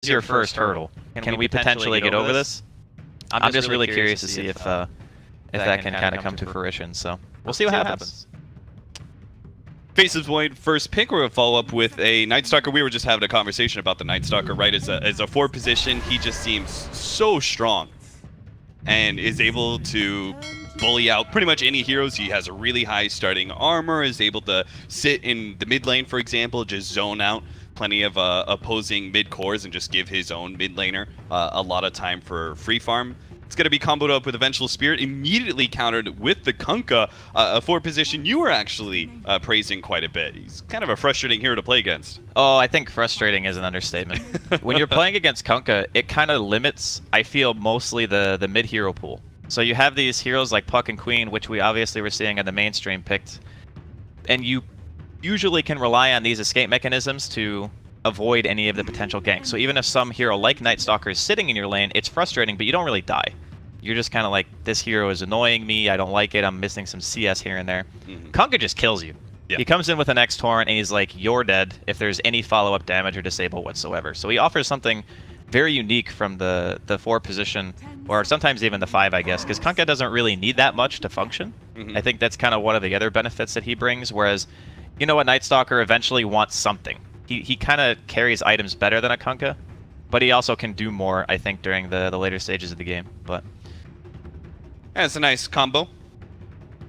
your first hurdle. Can we potentially get over this? I'm just really curious to see if that can kind of come to fruition. So we'll see what happens. Faces Void, first pick. We're going to follow up with a Night Stalker. We were just having a conversation about the Night Stalker, right? As a forward position, he just seems so strong and is able to bully out pretty much any heroes. He has a really high starting armor, is able to sit in the mid lane, for example, just zone out plenty of opposing mid cores and just give his own mid laner a lot of time for free farm. It's going to be comboed up with Eventual Spirit, immediately countered with the Kunkka, a forward position you were actually praising quite a bit. He's kind of a frustrating hero to play against. Oh, I think frustrating is an understatement. When you're playing against Kunkka, it kind of limits, I feel, mostly the mid-hero pool. So you have these heroes like Puck and Queen, which we obviously were seeing in the mainstream picked, and you usually can rely on these escape mechanisms to avoid any of the potential ganks. So even if some hero like Night Stalker is sitting in your lane, it's frustrating, but you don't really die. You're just kind of like, this hero is annoying me, I don't like it, I'm missing some CS here and there. Kunkka just kills you. Yeah. He comes in with an X-Torrent and he's like, you're dead if there's any follow-up damage or disable whatsoever. So he offers something very unique from the 4 position, or sometimes even the 5, I guess, because Kunkka doesn't really need that much to function. I think that's kind of one of the other benefits that he brings, whereas, you know what, Night Stalker eventually wants something. He kind of carries items better than a Kunkka, but he also can do more, I think, during the later stages of the game. But yeah, it's a nice combo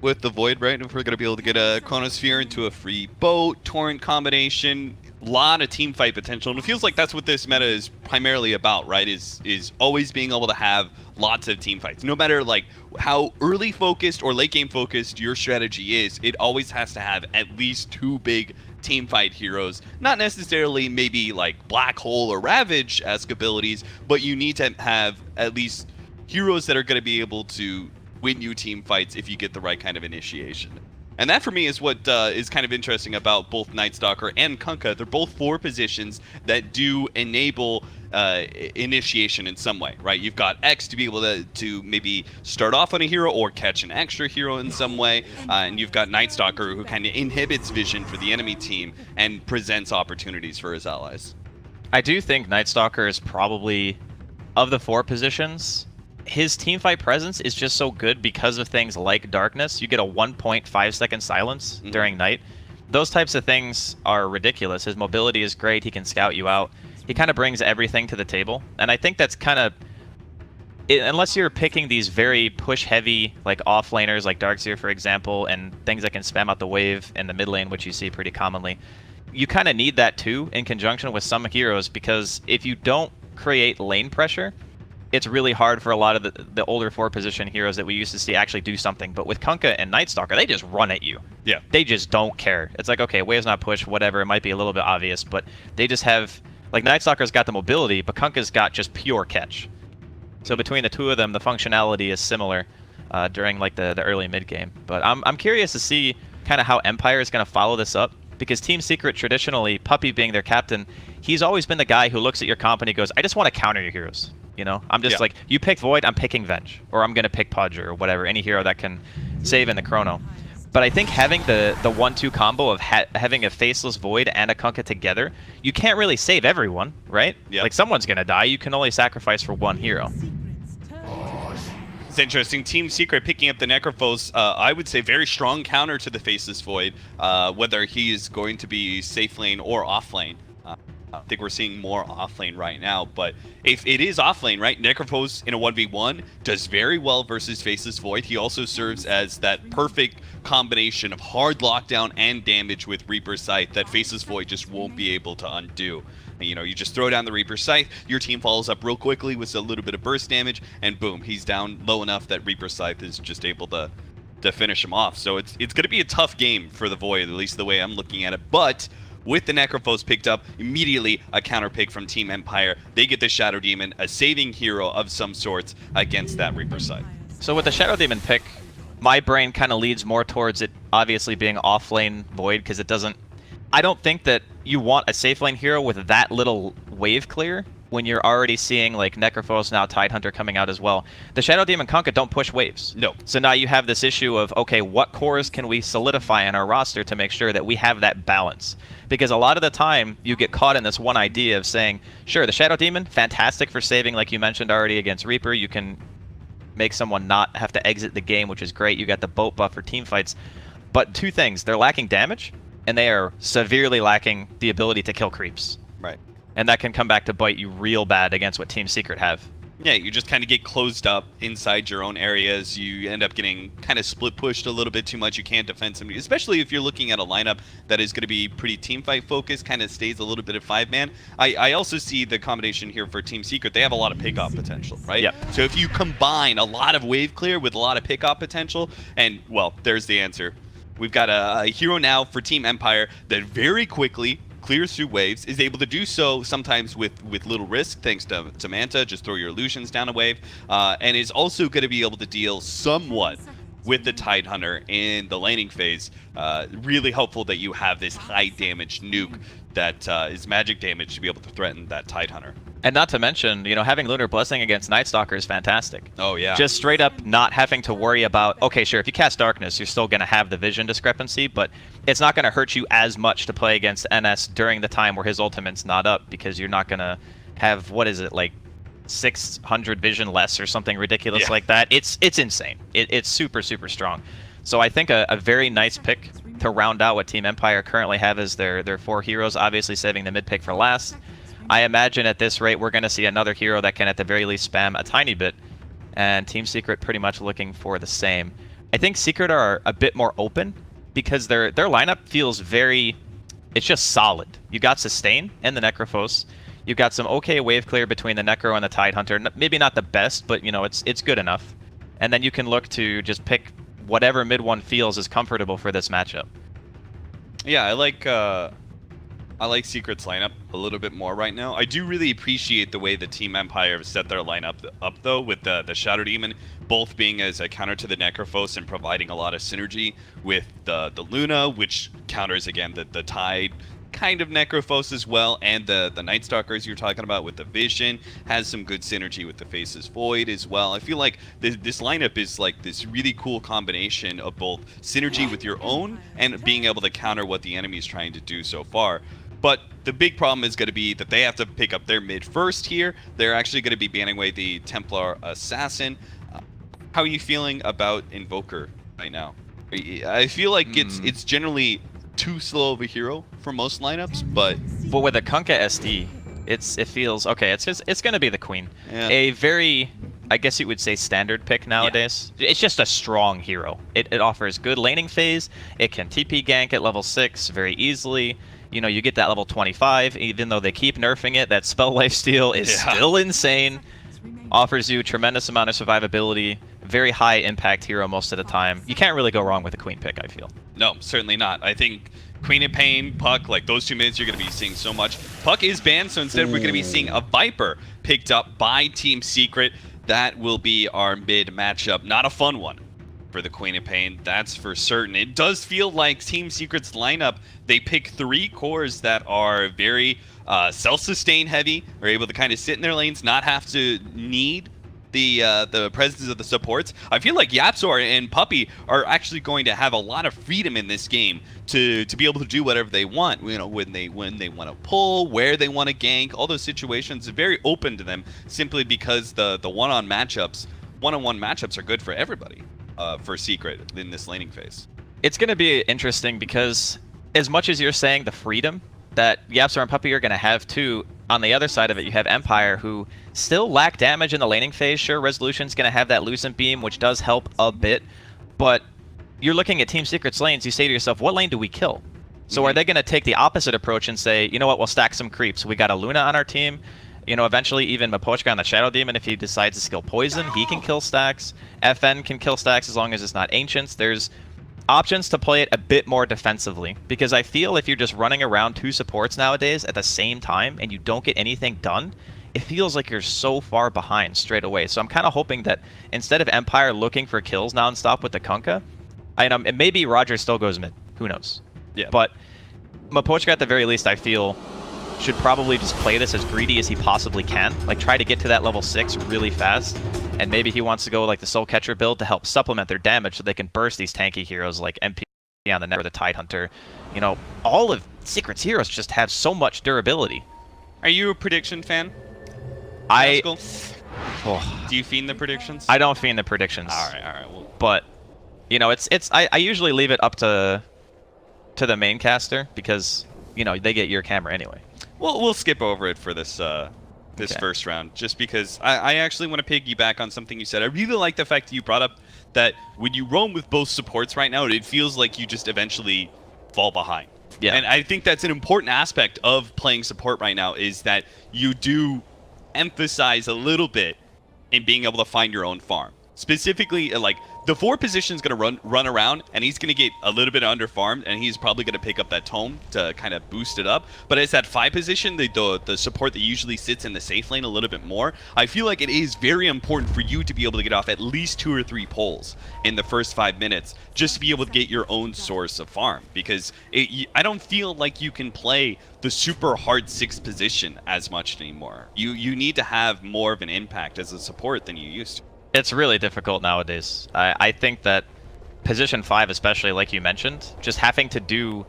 with the Void, right? If we're going to be able to get a Chronosphere into a free boat, Torrent combination, a lot of team fight potential. And it feels like that's what this meta is primarily about, right? Is always being able to have lots of team fights. No matter like how early focused or late game focused your strategy is, it always has to have at least 2 big team fight heroes, not necessarily maybe like Black Hole or Ravage-esque abilities, but you need to have at least heroes that are going to be able to win you team fights if you get the right kind of initiation. And that for me is what is kind of interesting about both Night Stalker and Kunkka. They're both 4 positions that do enable initiation in some way, right? You've got X to be able to maybe start off on a hero or catch an extra hero in some way, and you've got Night Stalker who kind of inhibits vision for the enemy team and presents opportunities for his allies. I do think Night Stalker is probably, of the 4 positions, his teamfight presence is just so good because of things like Darkness. You get a 1.5 second silence during night. Those types of things are ridiculous. His mobility is great. He can scout you out. He kind of brings everything to the table. And I think that's kind of, unless you're picking these very push-heavy like off-laners like Darkseer, for example, and things that can spam out the wave in the mid lane, which you see pretty commonly, you kind of need that too in conjunction with some heroes, because if you don't create lane pressure, it's really hard for a lot of the older 4 position heroes that we used to see actually do something. But with Kunkka and Night Stalker, they just run at you. Yeah. They just don't care. It's like, okay, wave's not pushed, whatever. It might be a little bit obvious, but they just have, like, Night Stalker's got the mobility, but Kunkka's got just pure catch. So between the 2 of them, the functionality is similar during like the early mid game. But I'm curious to see kind of how Empire is going to follow this up, because Team Secret traditionally, Puppey being their captain, he's always been the guy who looks at your comp and he goes, I just want to counter your heroes. You know, I'm just like, you pick Void, I'm picking Venge, or I'm going to pick Pudge or whatever, any hero that can save in the Chrono. But I think having the 1-2 combo of having a Faceless Void and a Kunkka together, you can't really save everyone, right? Yep. Like, someone's going to die. You can only sacrifice for 1 hero. It's interesting. Team Secret picking up the Necrophos, I would say very strong counter to the Faceless Void, whether he is going to be safe lane or off lane. I think we're seeing more off lane right now, but if it is off lane, right, Necrophos in a 1v1 does very well versus Faceless Void. He also serves as that perfect combination of hard lockdown and damage with Reaper Scythe that Faceless Void just won't be able to undo. And, you know, you just throw down the Reaper Scythe, your team follows up real quickly with a little bit of burst damage, and boom, he's down low enough that Reaper Scythe is just able to finish him off. So it's going to be a tough game for the Void, at least the way I'm looking at it. But with the Necrophos picked up, immediately a counter pick from Team Empire. They get the Shadow Demon, a saving hero of some sorts against that Reaper side. So with the Shadow Demon pick, my brain kind of leads more towards it obviously being off-lane Void, because it doesn't... I don't think that you want a safe lane hero with that little wave clear when you're already seeing like Necrophos now Tidehunter coming out as well. The Shadow Demon Kunkka don't push waves. No. So now you have this issue of, okay, what cores can we solidify in our roster to make sure that we have that balance? Because a lot of the time you get caught in this one idea of saying, sure, the Shadow Demon, fantastic for saving, like you mentioned already against Reaper. You can make someone not have to exit the game, which is great. You got the boat buff for team fights. But two things, they're lacking damage, and they are severely lacking the ability to kill creeps. Right. And that can come back to bite you real bad against what Team Secret have. Yeah, you just kind of get closed up inside your own areas. You end up getting kind of split pushed a little bit too much. You can't defend somebody, especially if you're looking at a lineup that is going to be pretty team fight focused, kind of stays a little bit of 5-man. I also see the combination here for Team Secret. They have a lot of pick-off potential, right? Yeah. So if you combine a lot of wave clear with a lot of pick-off potential, and, well, there's the answer. We've got a hero now for Team Empire that very quickly clears through waves, is able to do so sometimes with little risk, thanks to Manta, just throw your illusions down a wave, and is also going to be able to deal somewhat with the Tidehunter in the laning phase. Really helpful that you have this high damage nuke that is magic damage to be able to threaten that Tidehunter. And not to mention, you know, having Lunar Blessing against Night Stalker is fantastic. Oh, yeah. Just straight up not having to worry about, okay, sure, if you cast Darkness, you're still going to have the vision discrepancy, but it's not going to hurt you as much to play against NS during the time where his ultimate's not up, because you're not going to have, what is it, like 600 vision less or something ridiculous like that. It's insane. It's super, super strong. So I think a very nice pick to round out what Team Empire currently have as their 4 heroes, obviously saving the mid pick for last. I imagine at this rate we're going to see another hero that can at the very least spam a tiny bit, and Team Secret pretty much looking for the same. I think Secret are a bit more open because their lineup feels very, it's just solid. You got Sustain and the Necrophos. You've got some okay wave clear between the Necro and the Tidehunter. Maybe not the best, but you know, it's good enough. And then you can look to just pick whatever mid one feels is comfortable for this matchup. Yeah, I like Secret's lineup a little bit more right now. I do really appreciate the way the Team Empire have set their lineup up, though, with the Shadow Demon both being as a counter to the Necrophos and providing a lot of synergy with the Luna, which counters, again, the Tide kind of Necrophos as well, and the Night Stalkers you're talking about with the Vision has some good synergy with the Faceless Void as well. I feel like this lineup is like this really cool combination of both synergy with your own and being able to counter what the enemy is trying to do so far. But the big problem is going to be that they have to pick up their mid first here. They're actually going to be banning away the Templar Assassin. How are you feeling about Invoker right now? I feel like it's generally too slow of a hero for most lineups, but with a Kunkka SD, it feels okay. It's going to be the Queen. Yeah. A very, I guess you would say, standard pick nowadays. Yeah. It's just a strong hero. It offers good laning phase. It can TP gank at level 6 very easily. You know, you get that level 25, even though they keep nerfing it. That spell lifesteal is still insane. Offers you a tremendous amount of survivability. Very high impact hero most of the time. You can't really go wrong with a Queen pick, I feel. No, certainly not. I think Queen of Pain, Puck, like those 2 mids, you're going to be seeing so much. Puck is banned, so instead we're going to be seeing a Viper picked up by Team Secret. That will be our mid matchup. Not a fun one for the Queen of Pain, that's for certain. It does feel like Team Secret's lineup, they pick 3 cores that are very self-sustain heavy, are able to kind of sit in their lanes, not have to need the presence of the supports. I feel like Yapzor and Puppey are actually going to have a lot of freedom in this game to be able to do whatever they want. You know, when they want to pull, where they want to gank, all those situations are very open to them, simply because the one-on-one matchups are good for everybody. For Secret in this laning phase. It's going to be interesting because as much as you're saying the freedom that Yapzor and Puppey are going to have too, on the other side of it you have Empire, who still lack damage in the laning phase. Sure, Resolution's going to have that Lucent Beam, which does help a bit, but you're looking at Team Secret's lanes, you say to yourself, what lane do we kill? So are they going to take the opposite approach and say, you know what, we'll stack some creeps. We got a Luna on our team. You know, eventually even Mapochka on the Shadow Demon, if he decides to skill Poison, he can kill stacks. FN can kill stacks as long as it's not Ancients. There's options to play it a bit more defensively, because I feel if you're just running around 2 supports nowadays at the same time and you don't get anything done, it feels like you're so far behind straight away. So I'm kind of hoping that instead of Empire looking for kills nonstop with the Kunkka, and maybe Roger still goes mid, who knows? Yeah. But Mapochka at the very least, I feel, should probably just play this as greedy as he possibly can. Like, try to get to that level 6 really fast. And maybe he wants to go like the Soul Catcher build to help supplement their damage so they can burst these tanky heroes like MP on the net or the Tidehunter. You know, all of Secret's heroes just have so much durability. Are you a prediction fan? Oh, do you fiend the predictions? I don't fiend the predictions. All right. Well, but you know, I usually leave it up to the main caster because you know they get your camera anyway. We'll skip over it for this first round, just because I actually want to piggyback on something you said. I really like the fact that you brought up that when you roam with both supports right now, it feels like you just eventually fall behind. Yeah. And I think that's an important aspect of playing support right now, is that you do emphasize a little bit in being able to find your own farm. Specifically, like, the 4 position's going to run around, and he's going to get a little bit underfarmed, and he's probably going to pick up that tome to kind of boost it up. But it's that 5 position, the support that usually sits in the safe lane a little bit more. I feel like it is very important for you to be able to get off at least 2 or 3 pulls in the first 5 minutes, just to be able to get your own source of farm. Because I don't feel like you can play the super hard 6th position as much anymore. You need to have more of an impact as a support than you used to. It's really difficult nowadays. I think that position 5, especially like you mentioned, just having to do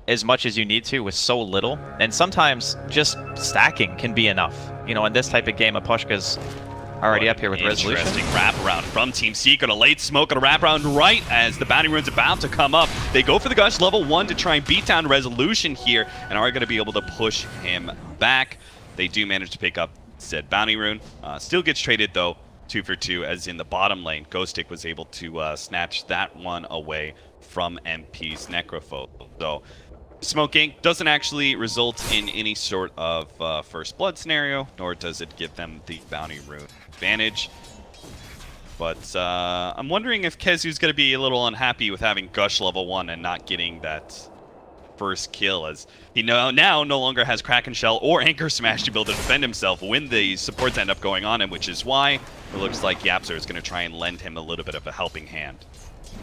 as much as you need to with so little, and sometimes just stacking can be enough. You know, in this type of game, Apushka's already up here with Resolution. Interesting wraparound from Team Secret. A late smoke and a wraparound right as the bounty rune's about to come up. They go for the Gush level 1 to try and beat down Resolution here, and are going to be able to push him back. They do manage to pick up said bounty rune. Still gets traded though. 2 for 2, as in the bottom lane, Ghostic was able to snatch that one away from MP's Necrophobe. So, smoking doesn't actually result in any sort of first blood scenario, nor does it give them the bounty rune advantage. But I'm wondering if Kezu's going to be a little unhappy with having Gush level 1 and not getting that first kill, as he now no longer has Kraken Shell or Anchor Smash to be able to defend himself when the supports end up going on him, which is why it looks like YapzOr is going to try and lend him a little bit of a helping hand.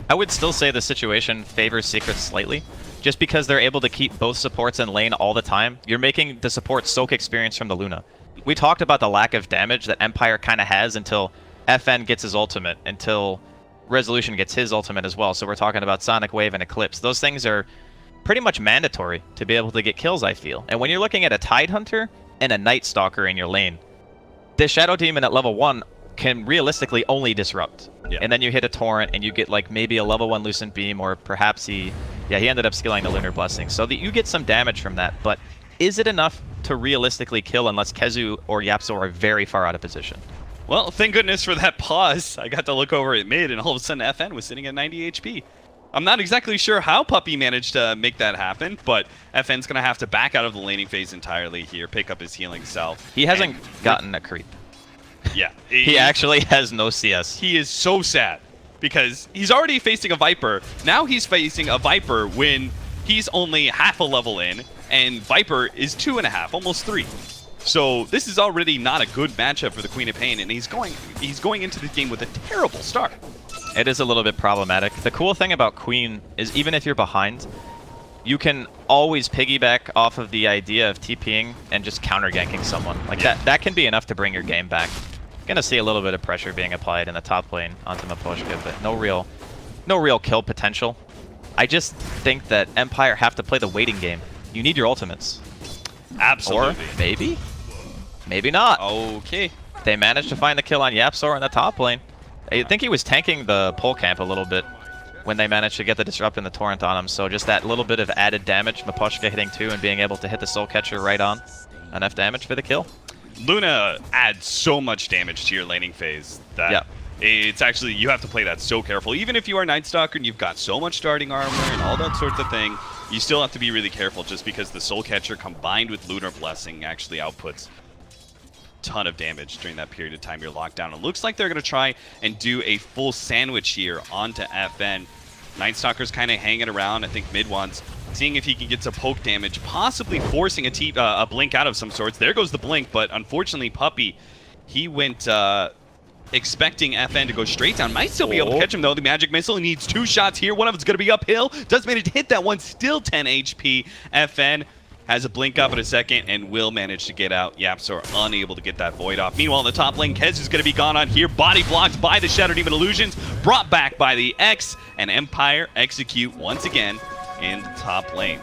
I would still say the situation favors Secret slightly, just because they're able to keep both supports in lane all the time. You're making the support soak experience from the Luna. We talked about the lack of damage that Empire kind of has until FN gets his ultimate, until Resolution gets his ultimate as well. So we're talking about Sonic Wave and Eclipse. Those things are pretty much mandatory to be able to get kills, I feel. And when you're looking at a Tidehunter and a Night Stalker in your lane, the Shadow Demon at level 1 can realistically only disrupt. Yeah. And then you hit a Torrent and you get like maybe a level 1 Lucent Beam, or perhaps he ended up skilling the Lunar Blessing. So that you get some damage from that, but is it enough to realistically kill unless Kezu or YapzOr are very far out of position? Well, thank goodness for that pause. I got to look over at mid, and all of a sudden FN was sitting at 90 HP. I'm not exactly sure how Puppey managed to make that happen, but FN's going to have to back out of the laning phase entirely here, pick up his healing cell. He hasn't gotten a creep. Yeah. He actually has no CS. He is so sad, because he's already facing a Viper. Now he's facing a Viper when he's only half a level in, and Viper is 2.5, almost 3. So this is already not a good matchup for the Queen of Pain, and he's going into this game with a terrible start. It is a little bit problematic. The cool thing about Queen is even if you're behind, you can always piggyback off of the idea of TPing and just counter-ganking someone. Like that can be enough to bring your game back. Gonna see a little bit of pressure being applied in the top lane onto Miposhka, but no real kill potential. I just think that Empire have to play the waiting game. You need your ultimates. Absolutely. Or maybe not. Okay. They managed to find the kill on YapzOr in the top lane. I think he was tanking the pole camp a little bit when they managed to get the disrupt and the torrent on him. So just that little bit of added damage, Miposhka hitting 2 and being able to hit the soul catcher right on. Enough damage for the kill. Luna adds so much damage to your laning phase that it's actually, you have to play that so careful. Even if you are Night Stalker and you've got so much starting armor and all that sorts of thing, you still have to be really careful, just because the soul catcher combined with Lunar Blessing actually outputs ton of damage during that period of time you're locked down. It looks like they're going to try and do a full sandwich here onto FN. Night Stalker's kind of hanging around. I think mid wants, seeing if he can get some poke damage, possibly forcing a blink out of some sorts. There goes the blink, but unfortunately Puppey, he went expecting FN to go straight down. Might still be able to catch him though. The magic missile needs 2 shots here. One of it's going to be uphill. Does manage to hit that one. Still 10 HP. FN has a blink up in a second and will manage to get out. YapzOr unable to get that Void off. Meanwhile, in the top lane, Kez is going to be gone on here. Body blocked by the Shattered Demon Illusions, brought back by the X, and Empire execute once again in the top lane.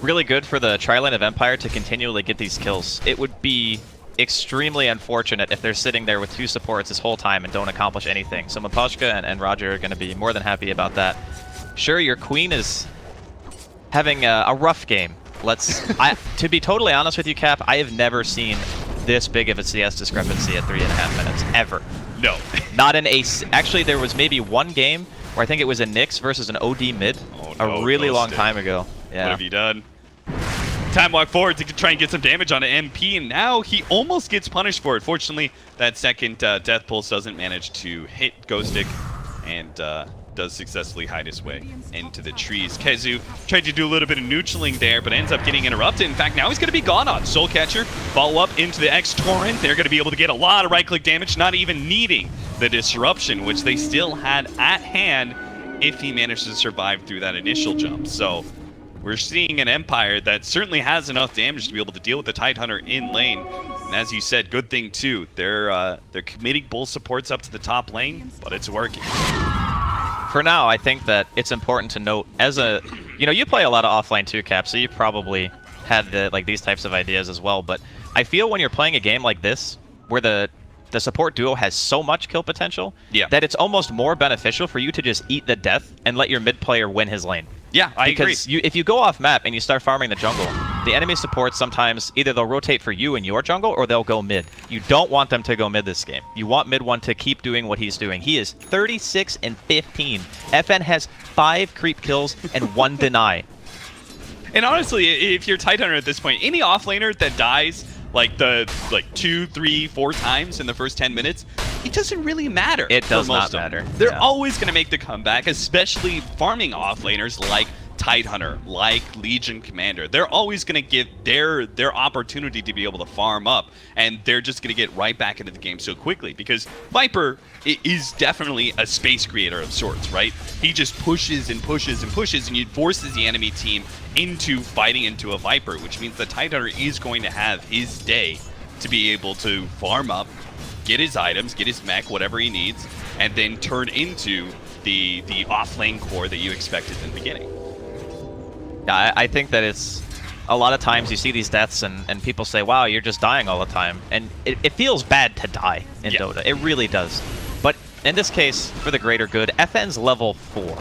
Really good for the tri-lane of Empire to continually get these kills. It would be extremely unfortunate if they're sitting there with 2 supports this whole time and don't accomplish anything. So Miposhka and Roger are going to be more than happy about that. Sure, your queen is having a rough game. To be totally honest with you, Cap, I have never seen this big of a CS discrepancy at 3.5 minutes, ever. No. Not in a... Actually, there was maybe one game where I think it was a Nyx versus an OD mid a really long time ago. Yeah. What have you done? Time walk forward to try and get some damage on an MP, and now he almost gets punished for it. Fortunately, that second Death Pulse doesn't manage to hit Ghostic, and does successfully hide his way into the trees. Kezu tried to do a little bit of neutraling there, but ends up getting interrupted. In fact, now he's going to be gone on. Soul Catcher, follow up into the X-Torrent. They're going to be able to get a lot of right-click damage, not even needing the disruption, which they still had at hand if he managed to survive through that initial jump. So we're seeing an Empire that certainly has enough damage to be able to deal with the Tidehunter in lane. And as you said, good thing too, they're committing bull supports up to the top lane, but it's working. For now, I think that it's important to note, as a, you play a lot of offline too, Cap, so you probably had these types of ideas as well, but I feel when you're playing a game like this, where the support duo has so much kill potential, that it's almost more beneficial for you to just eat the death and let your mid player win his lane. Yeah, I agree. Because if you go off map and you start farming the jungle, the enemy supports sometimes either they'll rotate for you in your jungle or they'll go mid. You don't want them to go mid this game. You want mid one to keep doing what he's doing. He is 36 and 15. FN has 5 creep kills and 1 deny. And honestly, if you're Tidehunter at this point, any offlaner that dies like 2, 3, 4 times in the first 10 minutes, it doesn't really matter. It does not matter. They're always going to make the comeback, especially farming offlaners like Tidehunter, like Legion Commander. They're always going to give their opportunity to be able to farm up, and they're just going to get right back into the game so quickly, because Viper is definitely a space creator of sorts, right? He just pushes and pushes and pushes, and he forces the enemy team into fighting into a Viper, which means the Tidehunter is going to have his day to be able to farm up, get his items, get his mech, whatever he needs, and then turn into the off-lane core that you expected in the beginning. Yeah, I think that it's a lot of times you see these deaths and people say, wow, you're just dying all the time. And it feels bad to die in Dota. It really does. But in this case, for the greater good, FN's level 4.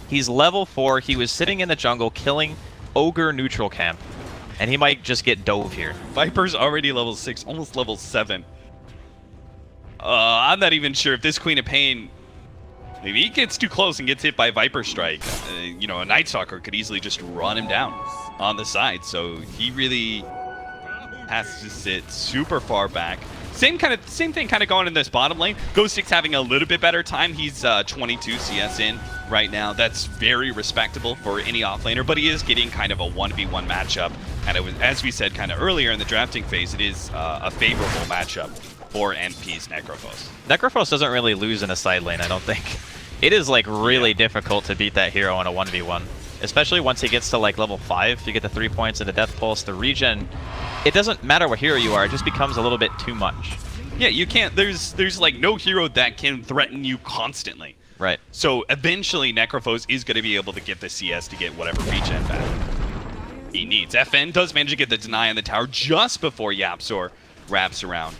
He's level 4. He was sitting in the jungle killing Ogre neutral camp. And he might just get dove here. Viper's already level 6, almost level 7. I'm not even sure if this Queen of Pain... Maybe he gets too close and gets hit by Viper Strike. A Night Stalker could easily just run him down on the side. So he really has to sit super far back. Same thing kind of going in this bottom lane. Ghostic's having a little bit better time. He's 22 CS in right now. That's very respectable for any offlaner, but he is getting kind of a 1v1 matchup. And it was, as we said kind of earlier in the drafting phase, it is a favorable matchup for NP's Necrophos. Necrophos doesn't really lose in a side lane, I don't think. It is really difficult to beat that hero in a 1v1. Especially once he gets to level 5, you get the 3 points and the Death Pulse, the regen. It doesn't matter what hero you are, it just becomes a little bit too much. Yeah, you can't, there's no hero that can threaten you constantly. Right. So eventually Necrophos is going to be able to get the CS to get whatever regen back he needs. FN does manage to get the deny on the tower just before YapzOr wraps around.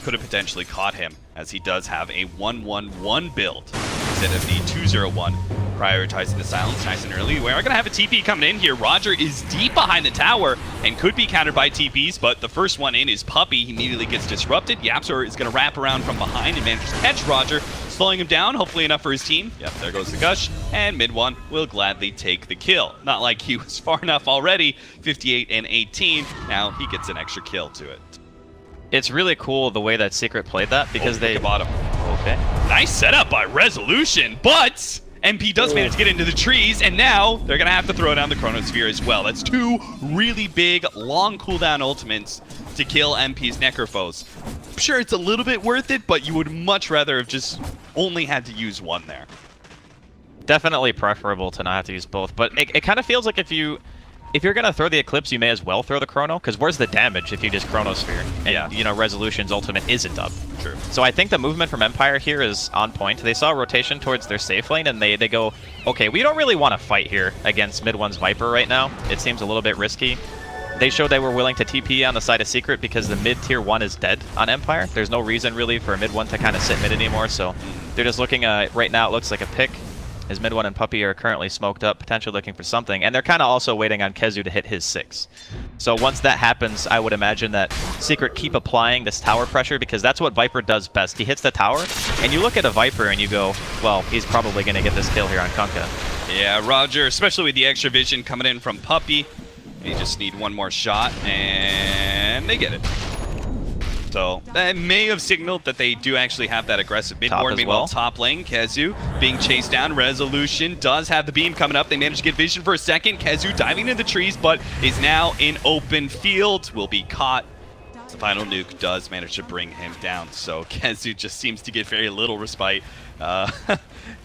Could have potentially caught him, as he does have a 1-1-1 build instead of the 2-0-1, prioritizing the silence nice and early. We are going to have a TP coming in here. Roger is deep behind the tower and could be countered by TPs, but the first one in is Puppey. He immediately gets disrupted. YapzOr is going to wrap around from behind and manages to catch Roger, slowing him down, hopefully enough for his team. Yep, there goes the Gush, and mid one will gladly take the kill. Not like he was far enough already, 58 and 18. Now he gets an extra kill to it. It's really cool the way that Secret played that, because they... bottom. Okay. Nice setup by Resolution, but MP does manage to get into the trees, and now they're going to have to throw down the Chronosphere as well. That's 2 really big, long cooldown ultimates to kill MP's Necrophos. I'm sure it's a little bit worth it, but you would much rather have just only had to use one there. Definitely preferable to not have to use both, but it kind of feels like if you if you're gonna throw the Eclipse, you may as well throw the Chrono, because where's the damage if you just Chronosphere? And, you know, Resolution's ultimate isn't up. True. So I think the movement from Empire here is on point. They saw a rotation towards their safe lane, and they go, okay, we don't really want to fight here against mid 1's Viper right now. It seems a little bit risky. They showed they were willing to TP on the side of Secret because the mid tier 1 is dead on Empire. There's no reason really for a mid 1 to kind of sit mid anymore, so they're just looking, right now it looks like a pick. His mid 1 and Puppey are currently smoked up, potentially looking for something, and they're kind of also waiting on Kezu to hit his 6. So once that happens, I would imagine that Secret keep applying this tower pressure, because that's what Viper does best. He hits the tower, and you look at a Viper and you go, well, he's probably going to get this kill here on Kunkka. Yeah, Roger, especially with the extra vision coming in from Puppey. They just need one more shot, and they get it. So that may have signaled that they do actually have that aggressive mid board. Meanwhile, top lane, Kezu being chased down. Resolution does have the beam coming up. They managed to get vision for a second. Kezu diving into the trees, but is now in open field. Will be caught. The final nuke does manage to bring him down. So Kezu just seems to get very little respite.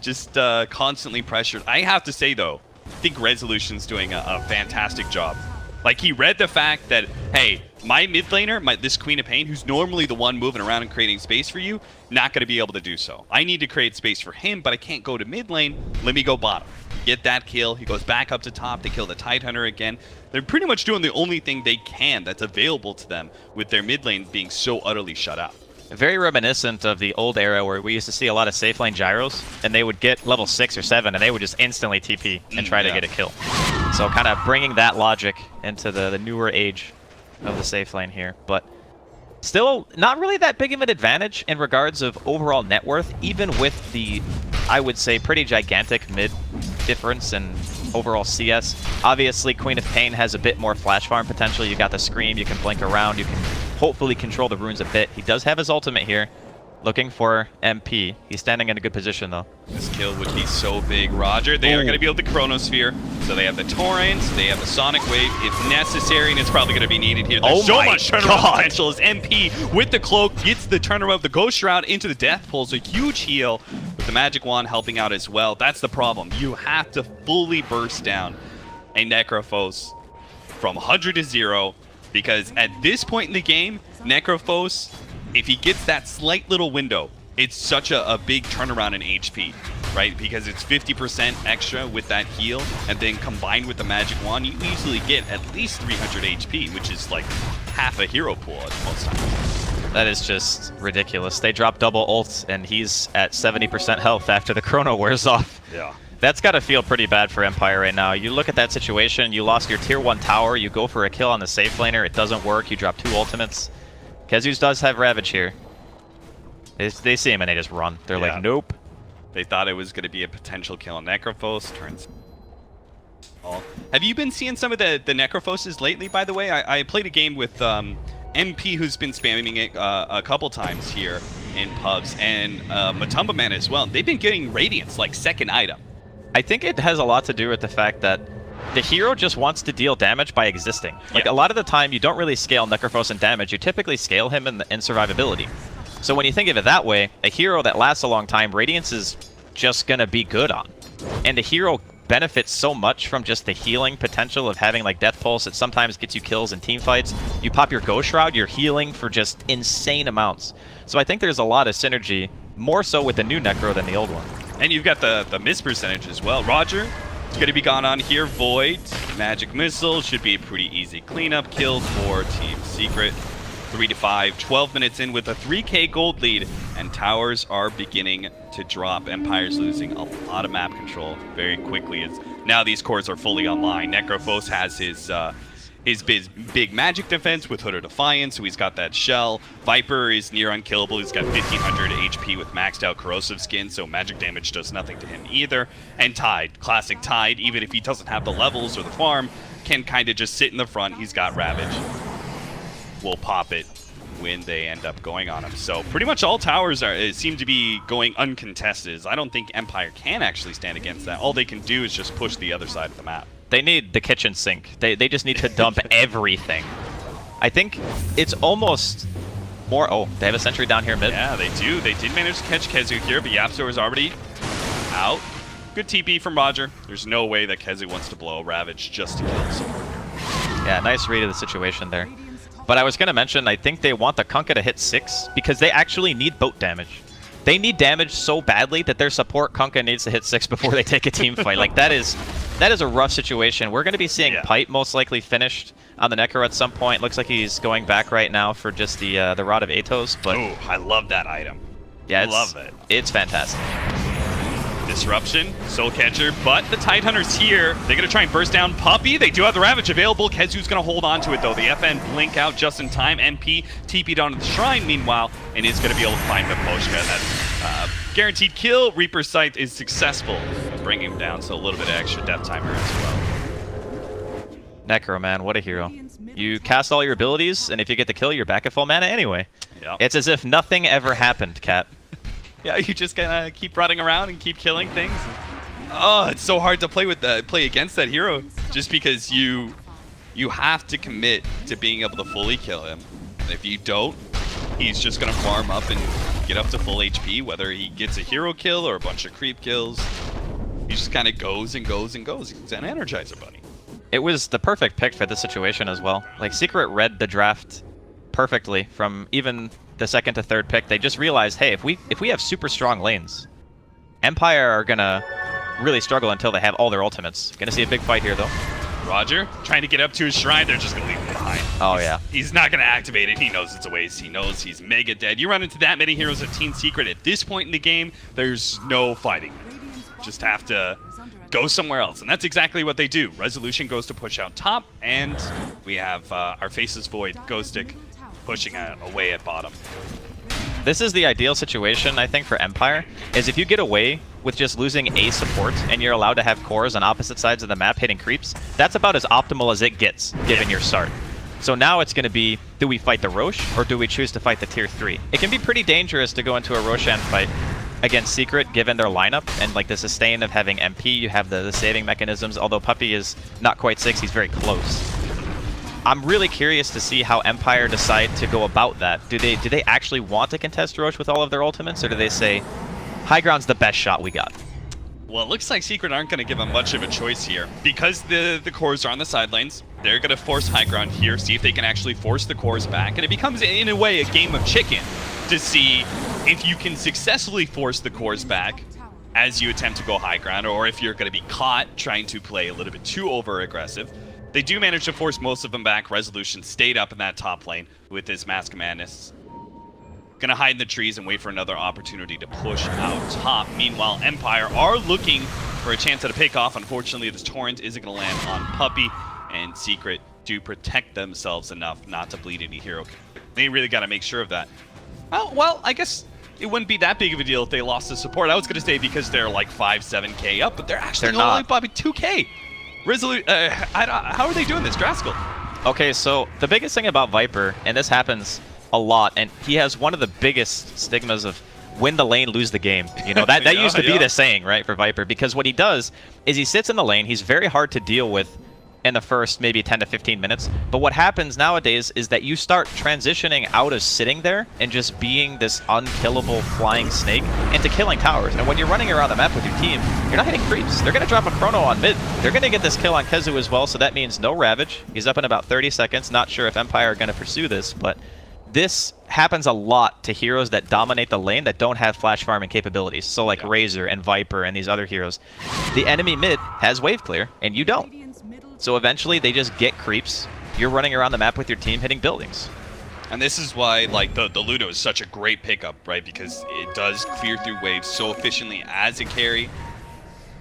Just constantly pressured. I have to say, though, I think Resolution's doing a fantastic job. Like, he read the fact that, hey, my mid laner, this Queen of Pain, who's normally the one moving around and creating space for you, not going to be able to do so. I need to create space for him, but I can't go to mid lane. Let me go bottom. Get that kill. He goes back up to top. They kill the Tidehunter again. They're pretty much doing the only thing they can that's available to them with their mid lane being so utterly shut out. Very reminiscent of the old era where we used to see a lot of safe lane gyros, and they would get level 6 or 7, and they would just instantly TP and try to get a kill. So kind of bringing that logic into the newer age of the safe lane here. But still not really that big of an advantage in regards of overall net worth, even with the, I would say, pretty gigantic mid difference in overall CS. Obviously, Queen of Pain has a bit more flash farm potential. You got the Scream, you can blink around, you can hopefully control the runes a bit. He does have his ultimate here, looking for MP. He's standing in a good position, though. This kill would be so big, Roger. They are going to be able to Chronosphere. So they have the Torrents, they have the Sonic Wave if necessary, and it's probably going to be needed here. There's so much turnaround potential as MP with the cloak gets the turnaround of the Ghost Shroud into the Death Pulse. A huge heal with the Magic Wand helping out as well. That's the problem. You have to fully burst down a Necrophos from 100 to 0, because at this point in the game, Necrophos, if he gets that slight little window, it's such a big turnaround in HP, right? Because it's 50% extra with that heal, and then combined with the Magic Wand, you easily get at least 300 HP, which is like half a hero pool at most times. That is just ridiculous. They drop double ult, and he's at 70% health after the Chrono wears off. Yeah. That's got to feel pretty bad for Empire right now. You look at that situation, you lost your tier 1 tower, you go for a kill on the safe laner, it doesn't work, you drop 2 ultimates. Kezus does have Ravage here. They see him and they just run. They're like, nope. They thought it was going to be a potential kill on Necrophos. Turns. Have you been seeing some of the Necrophoses lately, by the way? I played a game with MP, who's been spamming it a couple times here in pubs, and Matumba Man as well. They've been getting Radiance, like second item. I think it has a lot to do with the fact that the hero just wants to deal damage by existing. Like, a lot of the time, you don't really scale Necrophos in damage. You typically scale him in survivability. So when you think of it that way, a hero that lasts a long time, Radiance is just going to be good on. And the hero benefits so much from just the healing potential of having, like, Death Pulse. It sometimes gets you kills in team fights. You pop your Ghost Shroud, you're healing for just insane amounts. So I think there's a lot of synergy, more so with the new Necro than the old one. And you've got the miss percentage as well. Roger, it's going to be gone on here. Void, Magic Missile, should be a pretty easy cleanup kill for Team Secret. 3 to 5, 12 minutes in with a 3k gold lead, and towers are beginning to drop. Empire's losing a lot of map control very quickly as now these cores are fully online. Necrophos has his big magic defense with Hood of Defiance, so he's got that shell. Viper is near unkillable. He's got 1500 HP with maxed out corrosive skin, so magic damage does nothing to him either. And Tide, classic Tide, even if he doesn't have the levels or the farm, can kind of just sit in the front. He's got Ravage. Will pop it when they end up going on him. So pretty much all towers seem to be going uncontested. I don't think Empire can actually stand against that. All they can do is just push the other side of the map. They need the kitchen sink. They just need to dump everything. I think it's almost more... Oh, they have a sentry down here mid. Yeah, they do. They did manage to catch Kezu here, but Yapzor is already out. Good TP from Roger. There's no way that Kezu wants to blow Ravage just to kill the support here. Yeah, nice read of the situation there. But I was going to mention, I think they want the Kunkka to hit 6 because they actually need boat damage. They need damage so badly that their support Kunkka needs to hit 6 before they take a team fight. Like, that is a rough situation. We're going to be seeing Pipe most likely finished on the Necro at some point. Looks like he's going back right now for just the Rod of Atos. But oh, I love that item. Yeah, love it. It's fantastic. Disruption, Soul Catcher, but the Tidehunter's here. They're going to try and burst down Puppey. They do have the Ravage available. Kezu's going to hold on to it, though. The FN blink out just in time. MP TP'd onto the Shrine, meanwhile, and is going to be able to find the Poshka. That's guaranteed kill. Reaper's Sight is successful, bringing him down, so a little bit of extra death timer as well. Necro, man, what a hero. You cast all your abilities, and if you get the kill, you're back at full mana anyway. Yep. It's as if nothing ever happened, Cat. Yeah, you just gonna keep running around and keep killing things. Oh, it's so hard to play against that hero, just because you have to commit to being able to fully kill him. If you don't, he's just gonna farm up and get up to full HP, whether he gets a hero kill or a bunch of creep kills. He just kind of goes and goes and goes. He's an Energizer Bunny. It was the perfect pick for this situation as well. Like, Secret read the draft perfectly from even the second to third pick. They just realized, hey, if we have super strong lanes, Empire are gonna really struggle until they have all their ultimates. Gonna see a big fight here, though. Roger, trying to get up to his shrine, they're just gonna leave him behind. Oh, yeah. He's not gonna activate it. He knows it's a waste. He knows he's mega dead. You run into that many heroes at Team Secret at this point in the game, there's no fighting. Just have to go somewhere else, and that's exactly what they do. Resolution goes to push out top, and we have our Faces Void, Ghostic, pushing away at bottom. This is the ideal situation, I think, for Empire, is if you get away with just losing a support and you're allowed to have cores on opposite sides of the map hitting creeps, that's about as optimal as it gets, given your start. So now it's going to be, do we fight the Roche, or do we choose to fight the Tier 3? It can be pretty dangerous to go into a Roshan fight against Secret, given their lineup, and like the sustain of having MP, you have the saving mechanisms, although Puppey is not quite 6, he's very close. I'm really curious to see how Empire decide to go about that. Do they actually want to contest Roche with all of their ultimates, or do they say, high ground's the best shot we got? Well, it looks like Secret aren't going to give them much of a choice here. Because the cores are on the side lanes, they're going to force high ground here, see if they can actually force the cores back, and it becomes, in a way, a game of chicken to see if you can successfully force the cores back as you attempt to go high ground, or if you're going to be caught trying to play a little bit too over-aggressive. They do manage to force most of them back. Resolution stayed up in that top lane with his Mask of Madness. Gonna hide in the trees and wait for another opportunity to push out top. Meanwhile, Empire are looking for a chance at a pick off. Unfortunately, this Torrent isn't gonna land on Puppey, and Secret do protect themselves enough not to bleed any hero. They really gotta make sure of that. Well, I guess it wouldn't be that big of a deal if they lost the support. I was gonna say because they're like 5-7k up, but they're actually only probably 2k. How are they doing this, Draskell? Okay, so the biggest thing about Viper, and this happens a lot, and he has one of the biggest stigmas of win the lane, lose the game. You know, that used to be the saying, right, for Viper, because what he does is he sits in the lane, he's very hard to deal with in the first maybe 10 to 15 minutes, but what happens nowadays is that you start transitioning out of sitting there and just being this unkillable flying snake into killing towers. And when you're running around the map with your team, you're not hitting creeps. They're going to drop a chrono on mid. They're going to get this kill on Kezu as well, so that means no Ravage. He's up in about 30 seconds. Not sure if Empire are going to pursue this, but this happens a lot to heroes that dominate the lane that don't have flash farming capabilities. So like Razor and Viper and these other heroes. The enemy mid has wave clear, and you don't. So eventually they just get creeps. You're running around the map with your team hitting buildings. And this is why like the Ludo is such a great pickup, right? Because it does clear through waves so efficiently as a carry.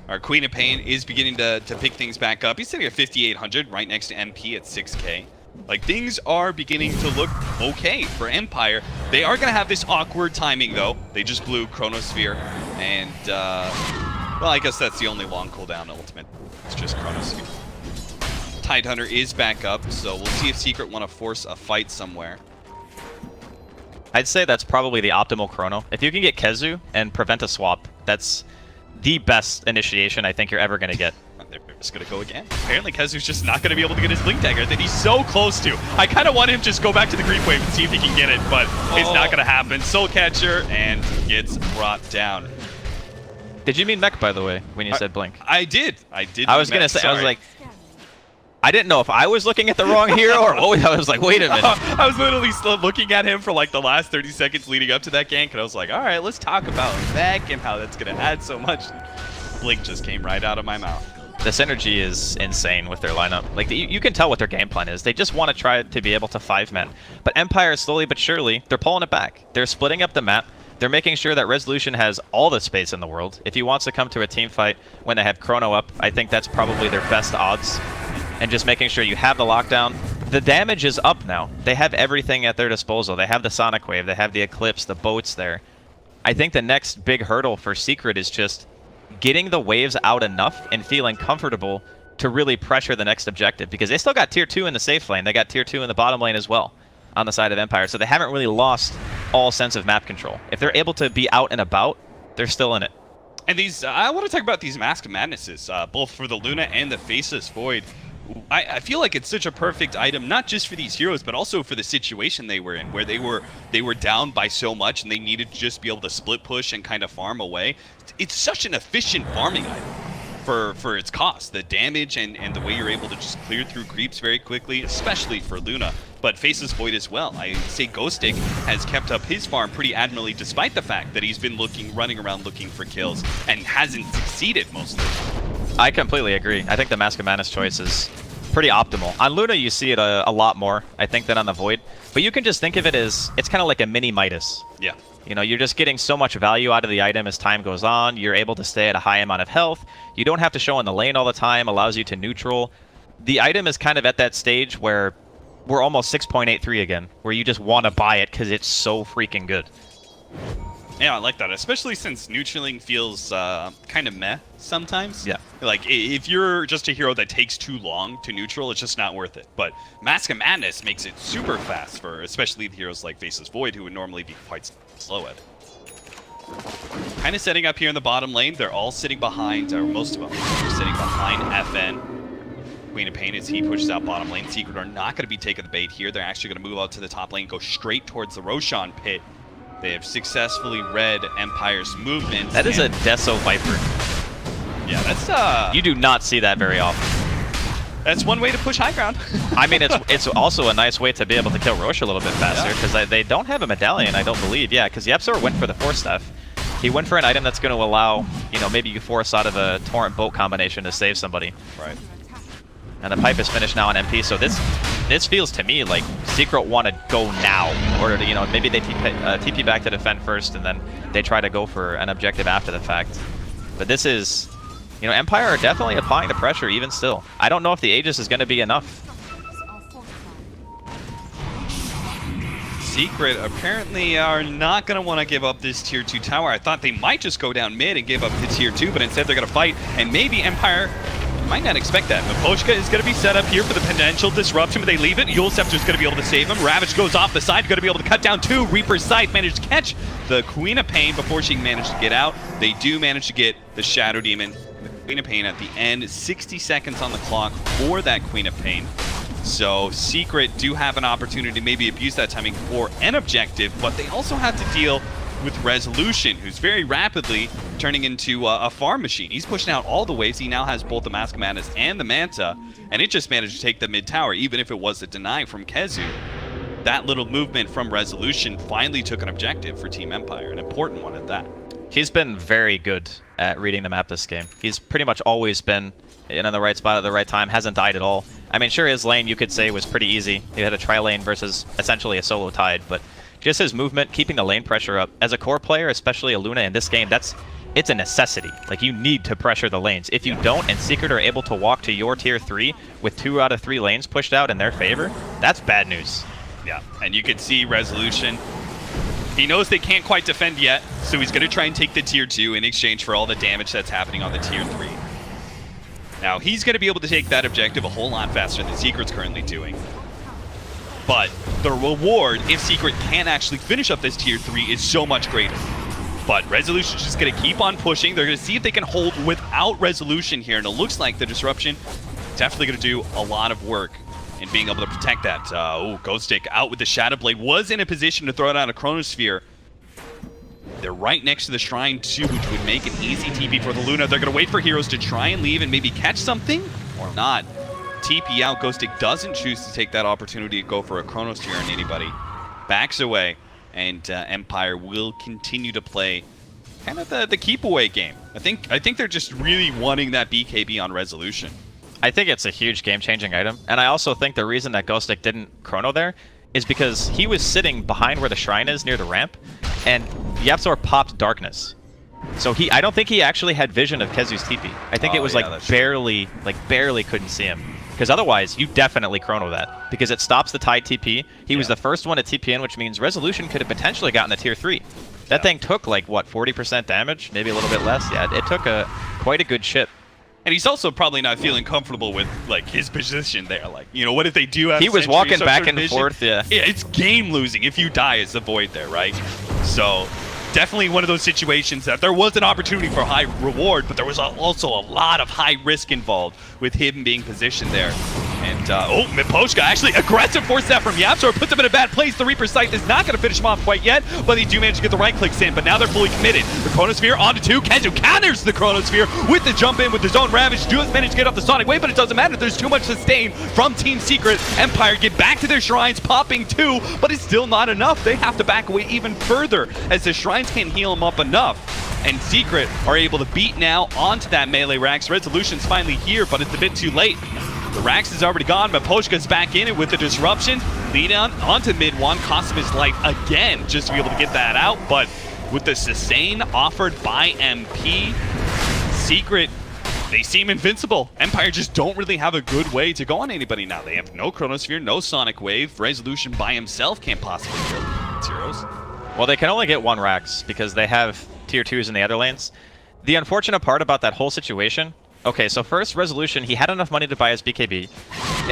Our Queen of Pain is beginning to pick things back up. He's sitting at 5,800 right next to MP at 6k. Like, things are beginning to look okay for Empire. They are going to have this awkward timing, though. They just blew Chronosphere, and, well, I guess that's the only long cooldown ultimate. It's just Chronosphere. Tidehunter is back up, so we'll see if Secret want to force a fight somewhere. I'd say that's probably the optimal Chrono. If you can get Kezu and prevent a swap, that's the best initiation I think you're ever going to get. They're just going to go again. Apparently Kezu's just not going to be able to get his Blink Dagger that he's so close to. I kind of want him to just go back to the Creep Wave and see if he can get it, but it's not going to happen. Soul Catcher and gets brought down. Did you mean mech, by the way, when you said Blink? I did. I was going to say, I was like, I didn't know if I was looking at the wrong hero or what. I was like, wait a minute. I was literally still looking at him for like the last 30 seconds leading up to that gank, and I was like, all right, let's talk about Beck and how that's going to add so much. Blink just came right out of my mouth. The synergy is insane with their lineup. Like, you can tell what their game plan is. They just want to try to be able to 5-man. But Empire, slowly but surely, they're pulling it back. They're splitting up the map. They're making sure that Resolution has all the space in the world. If he wants to come to a team fight when they have Chrono up, I think that's probably their best odds. And just making sure you have the lockdown. The damage is up now. They have everything at their disposal. They have the Sonic Wave. They have the Eclipse, the boats there. I think the next big hurdle for Secret is just getting the waves out enough and feeling comfortable to really pressure the next objective, because they still got tier 2 in the safe lane. They got tier 2 in the bottom lane as well on the side of Empire, so they haven't really lost all sense of map control. If they're able to be out and about, they're still in it. And these, I want to talk about these Mask of Madnesses, both for the Luna and the Faceless Void. I feel like it's such a perfect item, not just for these heroes, but also for the situation they were in, where they were down by so much and they needed to just be able to split push and kind of farm away. It's such an efficient farming item for its cost, the damage and the way you're able to just clear through creeps very quickly, especially for Luna, but Faceless Void as well. I say Ghostic has kept up his farm pretty admirably, despite the fact that he's been running around looking for kills and hasn't succeeded most of the time. I completely agree. I think the Mask of Madness choice is pretty optimal. On Luna, you see it a lot more, I think, than on the Void. But you can just think of it as, it's kind of like a mini Midas. Yeah. You know, you're just getting so much value out of the item as time goes on. You're able to stay at a high amount of health. You don't have to show in the lane all the time, allows you to neutral. The item is kind of at that stage where we're almost 6.83 again, where you just want to buy it because it's so freaking good. Yeah, I like that, especially since neutraling feels kind of meh sometimes. Yeah. Like, if you're just a hero that takes too long to neutral, it's just not worth it. But Mask of Madness makes it super fast for especially the heroes like Faceless Void, who would normally be quite slow at it. Kind of setting up here in the bottom lane. They're all sitting behind, or most of them are sitting behind FN. Queen of Pain, as he pushes out bottom lane. Secret are not going to be taking the bait here. They're actually going to move out to the top lane, go straight towards the Roshan pit. They have successfully read Empire's movement. That is a Deso Viper. Yeah, that's You do not see that very often. That's one way to push high ground. I mean, it's also a nice way to be able to kill Roche a little bit faster, because they don't have a medallion, I don't believe. Yeah, because Yepsor went for the Force Staff. He went for an item that's going to allow, you know, maybe you force out of a Torrent Boat combination to save somebody. Right. And the pipe is finished now on MP, so this feels to me like Secret want to go now, or you know, maybe they TP back to defend first, and then they try to go for an objective after the fact. But this is, you know, Empire are definitely applying the pressure even still. I don't know if the Aegis is going to be enough. Secret apparently are not going to want to give up this tier 2 tower. I thought they might just go down mid and give up the tier 2, but instead they're going to fight, and maybe Empire might not expect that. Miposhka is going to be set up here for the potential disruption, but they leave it. Yule Scepter is going to be able to save him. Ravage goes off the side, going to be able to cut down 2. Reaper's Scythe managed to catch the Queen of Pain before she managed to get out. They do manage to get the Shadow Demon, the Queen of Pain at the end. 60 seconds on the clock for that Queen of Pain. So Secret do have an opportunity to maybe abuse that timing for an objective, but they also have to deal with Resolution, who's very rapidly turning into a farm machine. He's pushing out all the waves. He now has both the Mask of Madness and the Manta, and it just managed to take the mid tower, even if it was a deny from Kezu. That little movement from Resolution finally took an objective for Team Empire, an important one at that. He's been very good at reading the map this game. He's pretty much always been in the right spot at the right time, hasn't died at all. I mean, sure, his lane, you could say, was pretty easy. He had a tri-lane versus essentially a solo Tide, but just his movement, keeping the lane pressure up. As a core player, especially a Luna in this game, it's a necessity. Like, you need to pressure the lanes. If you don't, and Secret are able to walk to your tier 3 with 2 out of 3 lanes pushed out in their favor, that's bad news. Yeah, and you can see Resolution. He knows they can't quite defend yet, so he's going to try and take the tier 2 in exchange for all the damage that's happening on the tier 3. Now, he's going to be able to take that objective a whole lot faster than Secret's currently doing. But the reward, if Secret can actually finish up this tier 3, is so much greater. But Resolution's just going to keep on pushing. They're going to see if they can hold without Resolution here, and it looks like the Disruption definitely going to do a lot of work in being able to protect that. Ghostic out with the Shadow Blade, was in a position to throw it out a Chronosphere. They're right next to the Shrine too, which would make an easy TP for the Luna. They're going to wait for heroes to try and leave and maybe catch something, or not. TP out. Ghostic doesn't choose to take that opportunity to go for a Chronosphere on anybody. Backs away, and Empire will continue to play kind of the keep away game. I think they're just really wanting that BKB on Resolution. I think it's a huge game-changing item, and I also think the reason that Ghostic didn't chrono there is because he was sitting behind where the shrine is near the ramp, and YapzOr popped darkness. So I don't think he actually had vision of Kezu's TP. I think it was barely couldn't see him. Because otherwise, you definitely chrono that. Because it stops the Tide TP. He was the first one to TP in, which means Resolution could have potentially gotten the tier 3. That thing took like, what, 40% damage? Maybe a little bit less? Yeah, it took quite a good chip. And he's also probably not feeling comfortable with like his position there. Like, you know, what if they do have He was walking back and forth, yeah. Yeah, it's game losing if you die as the Void there, right? So definitely one of those situations that there was an opportunity for high reward, but there was also a lot of high risk involved with him being positioned there. And, Miposhka actually aggressive force that from YapzOr, puts him in a bad place. The Reaper's Sight is not going to finish him off quite yet, but they do manage to get the right clicks in, but now they're fully committed. The Chronosphere onto 2. Kezu counters the Chronosphere with the jump in with his own Ravage. Does manage to get off the Sonic Wave, but it doesn't matter. There's too much sustain from Team Secret. Empire get back to their shrines, popping 2, but it's still not enough. They have to back away even further as the shrines can't heal them up enough. And Secret are able to beat now onto that melee Rax. Resolution's finally here, but it's a bit too late. The Rax is already gone, but Poshka's back in it with the disruption. Lead on onto mid 1, cost him his life again just to be able to get that out. But with the sustain offered by MP, Secret, they seem invincible. Empire just don't really have a good way to go on anybody now. They have no Chronosphere, no Sonic Wave. Resolution by himself can't possibly kill Zeros. Well, they can only get 1 Rax because they have tier 2s in the other lanes. The unfortunate part about that whole situation, okay, so first, Resolution, he had enough money to buy his BKB.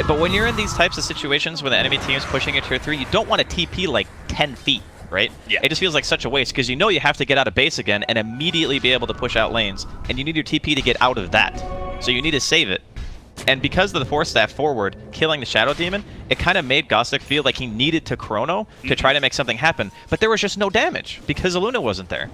But when you're in these types of situations where the enemy team is pushing a tier 3, you don't want to TP like 10 feet, right? Yeah. It just feels like such a waste because you know you have to get out of base again and immediately be able to push out lanes. And you need your TP to get out of that. So you need to save it. And because of the Force Staff forward, killing the Shadow Demon, it kind of made Ghostic feel like he needed to chrono to try to make something happen. But there was just no damage because Aluna wasn't there.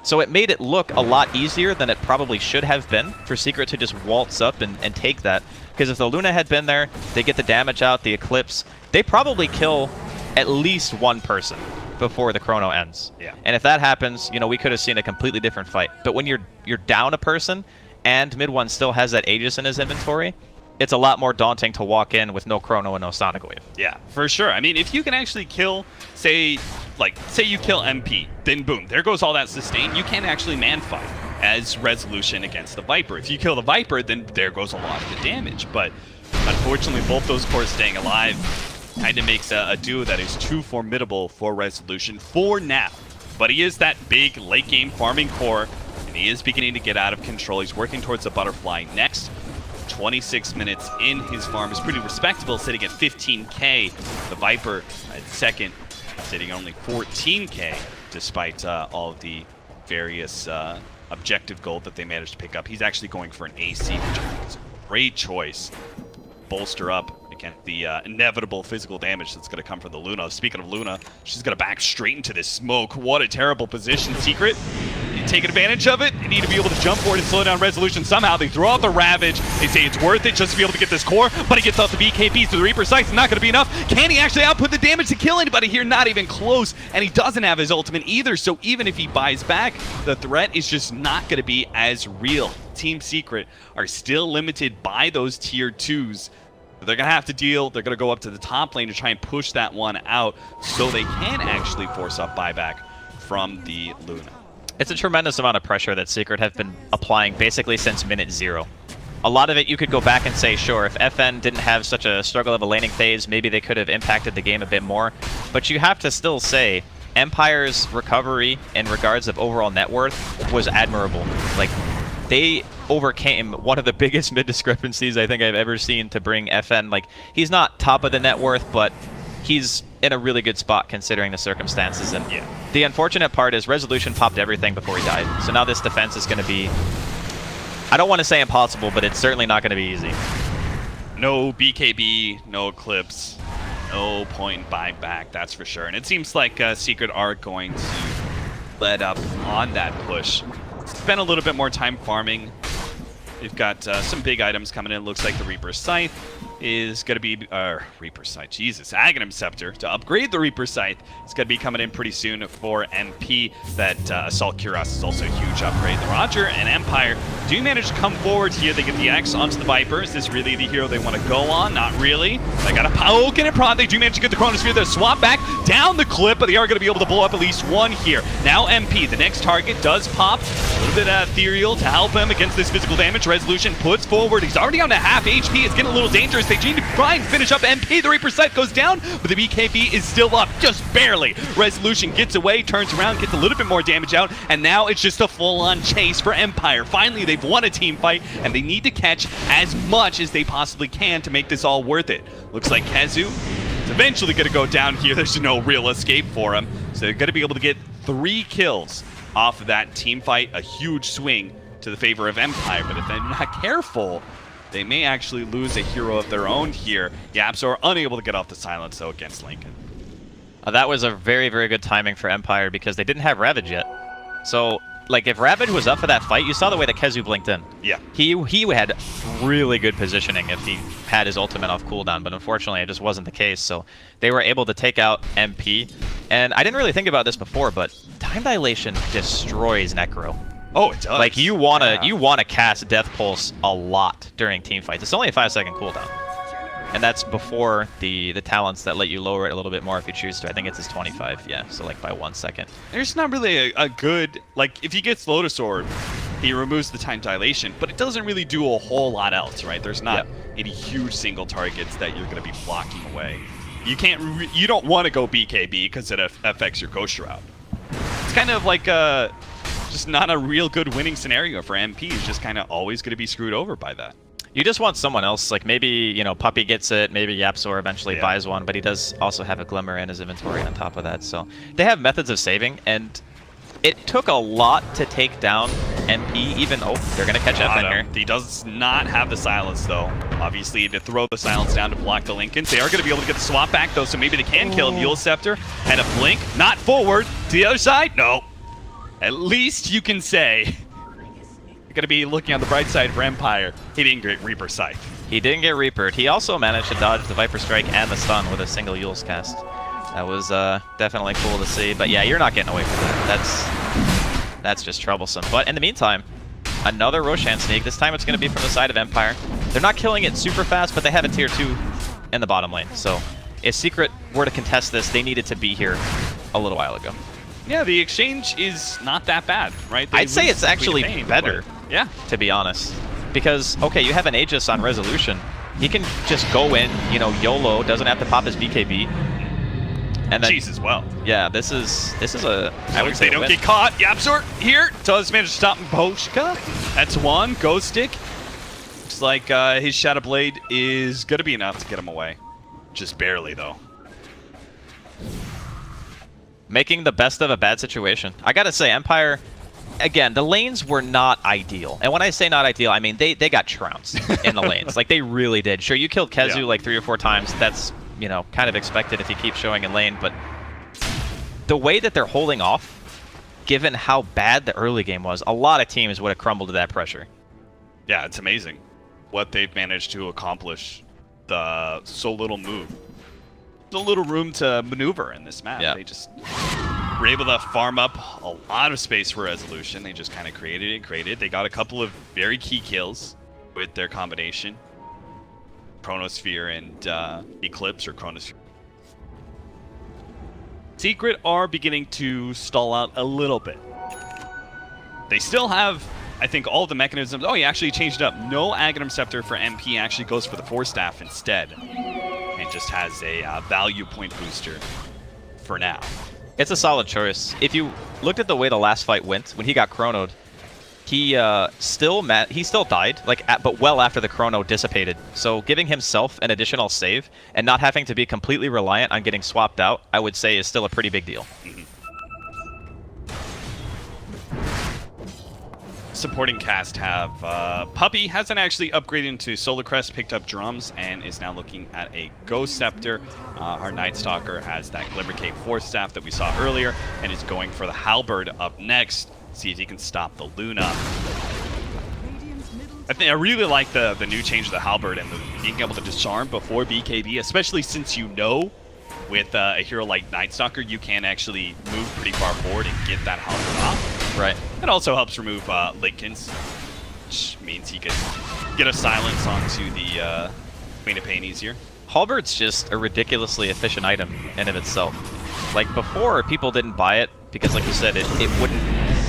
So it made it look a lot easier than it probably should have been for Secret to just waltz up and take that. Because if the Luna had been there, they get the damage out, the Eclipse, they probably kill at least 1 person before the chrono ends. Yeah. And if that happens, you know, we could have seen a completely different fight. But when you're down a person and mid 1 still has that Aegis in his inventory, it's a lot more daunting to walk in with no chrono and no Sonic Wave. Yeah, for sure. I mean, if you can actually kill, say you kill MP, then boom, there goes all that sustain. You can't actually man fight as Resolution against the Viper. If you kill the Viper, then there goes a lot of the damage. But unfortunately, both those cores staying alive kind of makes a duo that is too formidable for Resolution for now. But he is that big late game farming core, and he is beginning to get out of control. He's working towards the Butterfly next. 26 minutes in, his farm is pretty respectable, sitting at 15k. The Viper at second, sitting only 14k, despite all of the various objective gold that they managed to pick up. He's actually going for an AC, which I think is a great choice. Bolster up against the inevitable physical damage that's going to come from the Luna. Speaking of Luna, she's going to back straight into this smoke. What a terrible position. Secret, you take advantage of it. You need to be able to jump forward and slow down Resolution somehow. They throw out the Ravage. They say it's worth it just to be able to get this core, but he gets out the BKB, so the Reaper Sight's not going to be enough. Can he actually output the damage to kill anybody here? Not even close, and he doesn't have his ultimate either, so even if he buys back, the threat is just not going to be as real. Team Secret are still limited by those tier 2s. They're going to have to deal. They're going to go up to the top lane to try and push that one out so they can actually force up buyback from the Luna. It's a tremendous amount of pressure that Secret have been applying basically since minute 0. A lot of it you could go back and say, sure, if FN didn't have such a struggle of a laning phase, maybe they could have impacted the game a bit more. But you have to still say Empire's recovery in regards of overall net worth was admirable. Like, they overcame one of the biggest mid discrepancies I think I've ever seen to bring FN. Like, he's not top of the net worth, but he's in a really good spot considering the circumstances. And yeah, the unfortunate part is Resolution popped everything before he died. So now this defense is going to be, I don't want to say impossible, but it's certainly not going to be easy. No BKB, no Eclipse, no point buyback, that's for sure. And it seems like Secret are going to let up on that push. Spend a little bit more time farming. They've got some big items coming in. Looks like the Reaper's Scythe is going to be Reaper Scythe. Jesus, Aghanim Scepter to upgrade the Reaper Scythe. It's going to be coming in pretty soon for MP. That Assault Cuirass is also a huge upgrade. The Roger and Empire do manage to come forward here. They get the X onto the Viper. Is this really the hero they want to go on? Not really. They got a poke and a prod. They do manage to get the Chronosphere. They'll swap back down the clip, but they are going to be able to blow up at least one here. Now MP, the next target, does pop. A little bit of Ethereal to help him against this physical damage. Resolution puts forward. He's already on to half HP. It's getting a little dangerous. They need to try and finish up MP. The Reaper Scythe goes down, but the BKB is still up, just barely. Resolution gets away, turns around, gets a little bit more damage out, and now it's just a full-on chase for Empire. Finally, they've won a team fight, and they need to catch as much as they possibly can to make this all worth it. Looks like Kezu is eventually going to go down here. There's no real escape for him, so they're going to be able to get 3 kills off of that team fight. A huge swing to the favor of Empire, but if they're not careful, they may actually lose a hero of their own here. Yapso are unable to get off the silence, though, against Lincoln. That was a very, very good timing for Empire because they didn't have Ravage yet. So, like, if Ravage was up for that fight, you saw the way that Kezu blinked in. Yeah. He had really good positioning if he had his ultimate off cooldown, but unfortunately it just wasn't the case. So they were able to take out MP. And I didn't really think about this before, but time dilation destroys Necro. Oh, it does. Like, you wanna cast Death Pulse a lot during team fights. It's only a 5-second cooldown. And that's before the talents that let you lower it a little bit more if you choose to. I think it's his 25, yeah, so like by 1 second. There's not really a good, like, if he gets Lotus Orb, he removes the time dilation, but it doesn't really do a whole lot else, right? There's not any huge single targets that you're going to be blocking away. You can't, you don't want to go BKB because it affects your Ghost Shroud. It's kind of like just not a real good winning scenario for MP. He's just kind of always going to be screwed over by that. You just want someone else, like maybe, you know, Puppy gets it, maybe Yapsor eventually buys one, but he does also have a Glimmer in his inventory on top of that, so they have methods of saving, and it took a lot to take down MP, even, oh, they're going to catch F in here. He does not have the silence, though. Obviously, to throw the silence down to block the Lincolns. They are going to be able to get the swap back, though, so maybe they can kill Mule Scepter. And a blink, not forward, to the other side, no. At least you can say you're going to be looking on the bright side for Empire. He didn't get Reaper Scythe. He didn't get Reapered. He also managed to dodge the Viper Strike and the stun with a single Yule's cast. That was definitely cool to see. But yeah, you're not getting away from that. That's just troublesome. But in the meantime, another Roshan sneak. This time it's going to be from the side of Empire. They're not killing it super fast, but they have a tier 2 in the bottom lane. So if Secret were to contest this, they needed to be here a little while ago. Yeah, the exchange is not that bad, right? I'd say it's actually better, yeah, to be honest. Because, okay, you have an Aegis on Resolution. He can just go in, you know, YOLO, doesn't have to pop his BKB. And then, Jeez as well. Yeah, this is a... I would say don't get caught. Yapsor here does manage to stop Boshka. That's one. Ghost Stick. Looks like his Shadow Blade is going to be enough to get him away. Just barely, though. Making the best of a bad situation. I gotta say, Empire, again, the lanes were not ideal. And when I say not ideal, I mean they got trounced in the lanes. Like, they really did. Sure, you killed Kezu like 3 or 4 times. That's, you know, kind of expected if you keep showing in lane. But the way that they're holding off, given how bad the early game was, a lot of teams would have crumbled to that pressure. Yeah, it's amazing what they've managed to accomplish. The so little move. The little room to maneuver in this map. They just were able to farm up a lot of space for Resolution. They just kind of created. They got a couple of very key kills with their combination. Chronosphere and Eclipse, or Chronosphere. Secret are beginning to stall out a little bit. They still have, I think, all the mechanisms. Oh, he actually changed it up. No Aghanim Scepter for MP, actually goes for the Force Staff instead. And just has a value point booster for now. It's a solid choice. If you looked at the way the last fight went, when he got chronoed, he still died, like, but well after the chrono dissipated. So giving himself an additional save and not having to be completely reliant on getting swapped out, I would say is still a pretty big deal. Supporting cast have Puppy hasn't actually upgraded into Solar Crest, picked up drums, and is now looking at a Ghost Scepter. Our Night Stalker has that Glimmer Cape Force Staff that we saw earlier, and is going for the Halberd up next. See if he can stop the Luna. I really like the new change of the halberd and being able to disarm before BKB, especially since you know with a hero like Night Stalker, you can actually move pretty far forward and get that halberd off. Right. It also helps remove Linken's, which means he can get a silence onto the Queen of Pain easier. Halberd's just a ridiculously efficient item in of itself. Like before, people didn't buy it because, like you said, it wouldn't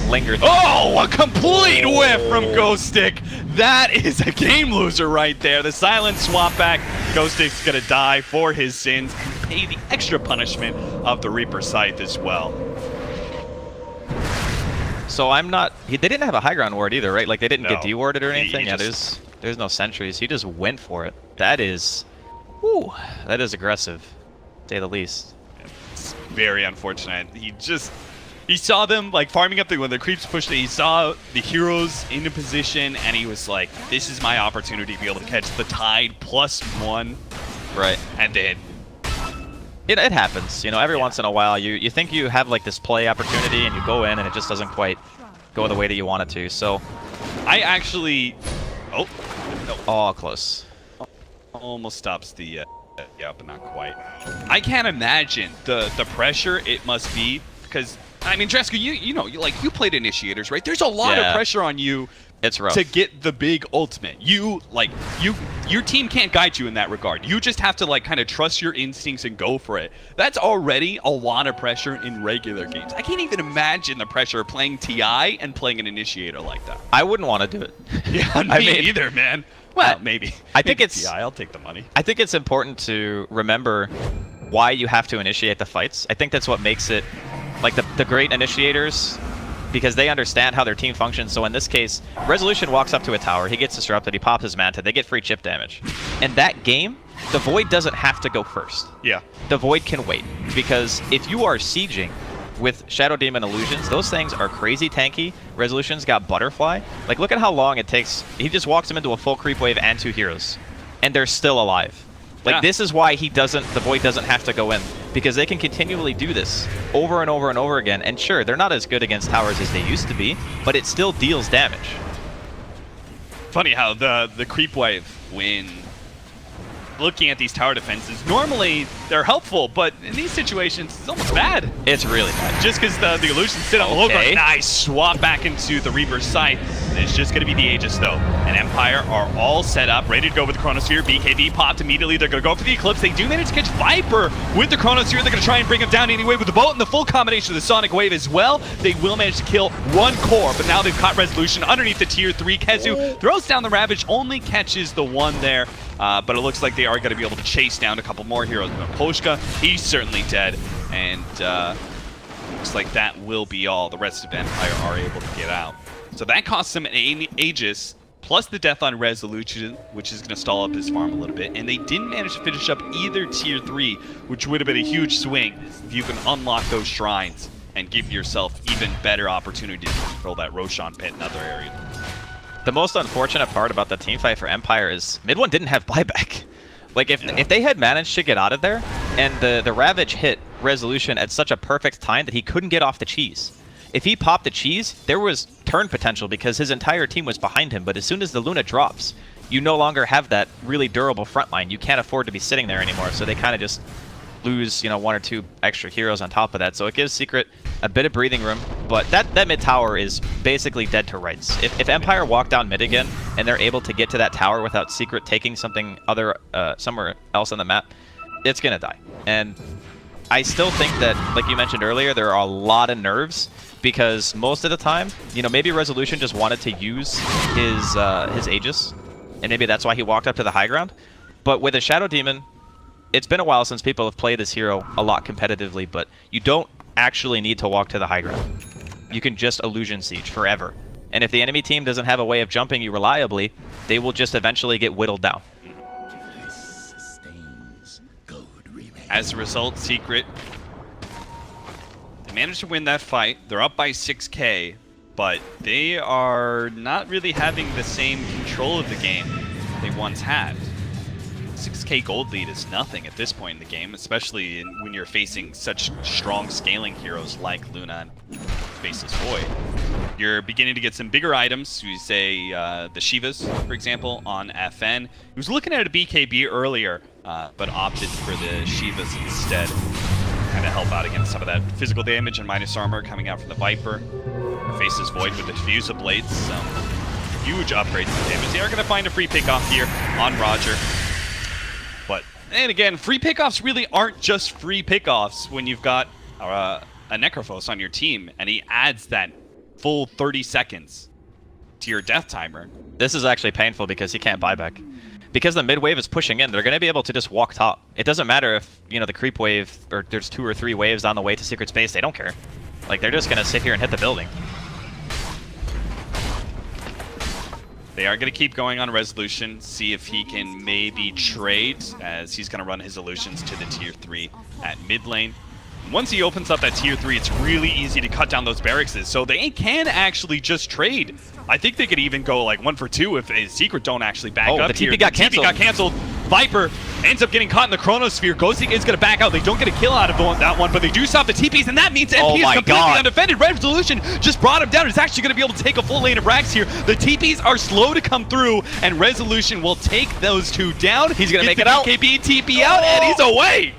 linger. Oh, a complete whiff from Ghost Stick. That is a game loser right there. The silent swap back. Ghost Stick's gonna die for his sins. Pay the extra punishment of the Reaper Scythe as well. So I'm not. They didn't have a high ground ward either, right? Like they didn't get dewarded or anything. Yeah, just, there's no sentries. He just went for it. That is, whew, that is aggressive, to say the least. It's very unfortunate. He saw them like farming up when the creeps pushed it. He saw the heroes into position, and he was like, "This is my opportunity to be able to catch the Tide +1." Right. And then it happens. You know, every once in a while, you think you have like this play opportunity, and you go in, and it just doesn't quite go the way that you want it to. So, I actually, no. Oh, close. Almost stops the. Yeah, but not quite. I can't imagine the pressure it must be because. I mean, Dresco, you know, you played initiators, right? There's a lot of pressure on you. It's rough. To get the big ultimate. Your team can't guide you in that regard. You just have to like kind of trust your instincts and go for it. That's already a lot of pressure in regular games. I can't even imagine the pressure of playing TI and playing an initiator like that. I wouldn't want to do it. Yeah, me either, man. Well, maybe. I think it's TI. I'll take the money. I think it's important to remember why you have to initiate the fights. I think that's what makes it. Like the great initiators, because they understand how their team functions. So in this case, Resolution walks up to a tower, he gets disrupted, he pops his Manta, they get free chip damage. In that game, the Void doesn't have to go first. Yeah. The Void can wait, because if you are sieging with Shadow Demon Illusions, those things are crazy tanky. Resolution's got Butterfly. Like, look at how long it takes. He just walks them into a full creep wave and 2 heroes, and they're still alive. Like, this is why the Void doesn't have to go in, because they can continually do this over and over and over again. And sure, they're not as good against towers as they used to be, but it still deals damage. Funny how the creep wave, when looking at these tower defenses, normally they're helpful, but in these situations, it's almost bad. It's really bad. Just because the illusions sit on the low ground. Nice swap back into the Reaper's Scythe. It's just going to be the Aegis, though. And Empire are all set up, ready to go with the Chronosphere. BKB popped immediately. They're going to go for the Eclipse. They do manage to catch Viper with the Chronosphere. They're going to try and bring him down anyway with the bolt and the full combination of the Sonic Wave as well. They will manage to kill one core, but now they've caught Resolution underneath the tier 3. Kezu throws down the Ravage, only catches the one there. But it looks like they are going to be able to chase down a couple more heroes. Poshka, he's certainly dead. And looks like that will be all. The rest of Empire are able to get out. So that costs them an Aegis, plus the death on Resolution, which is going to stall up his farm a little bit. And they didn't manage to finish up either tier 3, which would have been a huge swing if you can unlock those shrines and give yourself even better opportunity to control that Roshan pit in other areas. The most unfortunate part about the teamfight for Empire is mid one didn't have buyback. Like, if they had managed to get out of there, and the Ravage hit Resolution at such a perfect time that he couldn't get off the cheese. If he popped the cheese, there was turn potential because his entire team was behind him, but as soon as the Luna drops, you no longer have that really durable front line. You can't afford to be sitting there anymore, so they kind of just lose, you know, 1 or 2 extra heroes on top of that. So it gives Secret a bit of breathing room, but that mid tower is basically dead to rights. If Empire walk down mid again and they're able to get to that tower without Secret taking something somewhere else on the map, it's gonna die. And I still think that, like you mentioned earlier, there are a lot of nerves because most of the time, you know, maybe Resolution just wanted to use his Aegis, and maybe that's why he walked up to the high ground. But with a Shadow Demon, it's been a while since people have played this hero a lot competitively, but you don't actually need to walk to the high ground. You can just illusion siege forever. And if the enemy team doesn't have a way of jumping you reliably, they will just eventually get whittled down. As a result, Secret, they managed to win that fight. They're up by 6K, but they are not really having the same control of the game they once had. 6K gold lead is nothing at this point in the game, especially when you're facing such strong scaling heroes like Luna and Faceless Void. You're beginning to get some bigger items. You say the Shivas, for example, on FN. He was looking at a BKB earlier, but opted for the Shivas instead. Kind of help out against some of that physical damage and minus armor coming out from the Viper. Faceless Void with the Diffuser Blades. Some huge upgrades in damage. They are going to find a free pickoff here on Roger. But, and again, free pickoffs really aren't just free pickoffs when you've got a Necrophos on your team, and he adds that full 30 seconds to your death timer. This is actually painful because he can't buy back. Because the mid wave is pushing in, they're going to be able to just walk top. It doesn't matter if, you know, the creep wave, or there's 2 or 3 waves on the way to Secret Space, they don't care. Like, they're just going to sit here and hit the building. They are going to keep going on Resolution, see if he can maybe trade, as he's going to run his illusions to the tier 3 at mid lane. Once he opens up that tier 3, it's really easy to cut down those barracks, so they can actually just trade. I think they could even go like 1 for 2 if a Secret don't actually back up the TP here. got canceled. TP got canceled. Viper ends up getting caught in the Chronosphere. Ghosting is going to back out. They don't get a kill out of that one, but they do stop the TPs, and that means MP is completely undefended. Resolution just brought him down. It's actually going to be able to take a full lane of Rax here. The TPs are slow to come through, and Resolution will take those 2 down. He's going to make it out. BKB TP out, and he's away.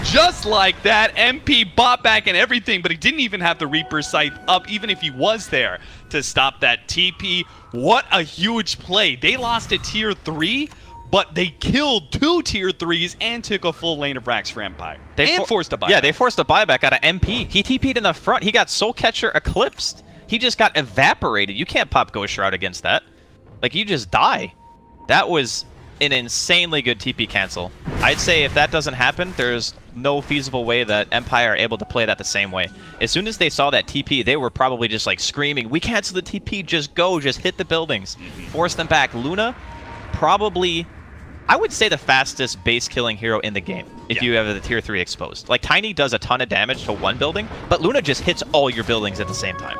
Just like that, MP bought back and everything, but he didn't even have the Reaper sight up, even if he was there to stop that TP. What a huge play. They lost a tier 3, but they killed 2 tier 3s and took a full lane of Rax for Empire. And forced a buyback. Yeah, they forced a buyback out of MP. He TP'd in the front. He got Soul Catcher eclipsed. He just got evaporated. You can't pop Ghost Shroud against that. Like, you just die. That was an insanely good TP cancel. I'd say if that doesn't happen, there's no feasible way that Empire are able to play that the same way. As soon as they saw that TP, they were probably just like screaming, we cancel the TP, just go, just hit the buildings. Force them back. Luna, probably, I would say the fastest base killing hero in the game if you have the tier 3 exposed. Like, Tiny does a ton of damage to one building, but Luna just hits all your buildings at the same time.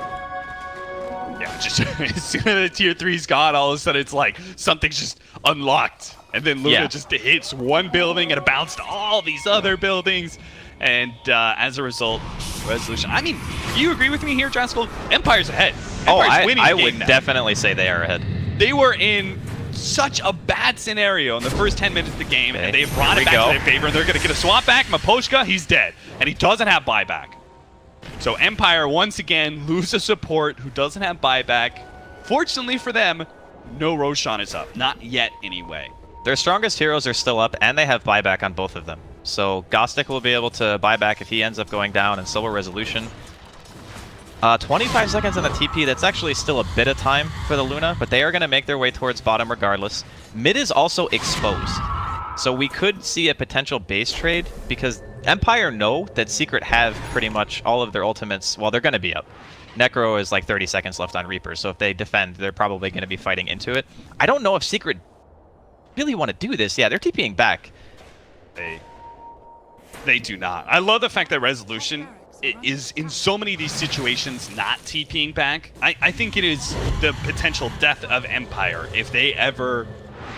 Yeah, just as soon as the tier 3's gone, all of a sudden it's like something's just unlocked. And then Luna just hits one building and it bounced all these other buildings. And as a result, Resolution. I mean, do you agree with me here, Draskell? Empire's ahead. Empire's winning I the game would now. definitely say they are ahead. They were in such a bad scenario in the first 10 minutes of the game, and they brought it back to their favor, and they're going to get a swap back. Maposhka, he's dead, and he doesn't have buyback. So Empire, once again, lose a support who doesn't have buyback. Fortunately for them, no Roshan is up. Not yet, anyway. Their strongest heroes are still up, and they have buyback on both of them. So Gostic will be able to buy back if he ends up going down, and so will Resolution. 25 seconds on the TP, that's actually still a bit of time for the Luna, but they are going to make their way towards bottom regardless. Mid is also exposed, so we could see a potential base trade, because Empire know that Secret have pretty much all of their ultimates, well, they're going to be up. Necro is like 30 seconds left on Reaper, so if they defend, they're probably going to be fighting into it. I don't know if Secret really want to do this. Yeah, they're TPing back. They do not. I love the fact that Resolution is in so many of these situations not TPing back. I think it is the potential death of Empire if they ever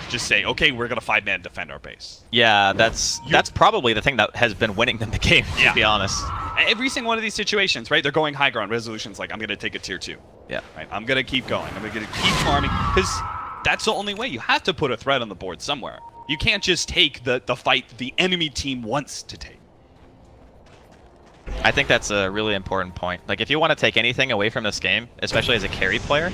just say, okay, we're going to 5-man defend our base. Yeah, that's probably the thing that has been winning them the game, to be honest. Every single one of these situations, right? They're going high ground. Resolution's like, I'm going to take a tier 2. Yeah. Right? I'm going to keep going. I'm going to keep farming, because that's the only way. You have to put a threat on the board somewhere. You can't just take the fight the enemy team wants to take. I think that's a really important point. Like, if you want to take anything away from this game, especially as a carry player,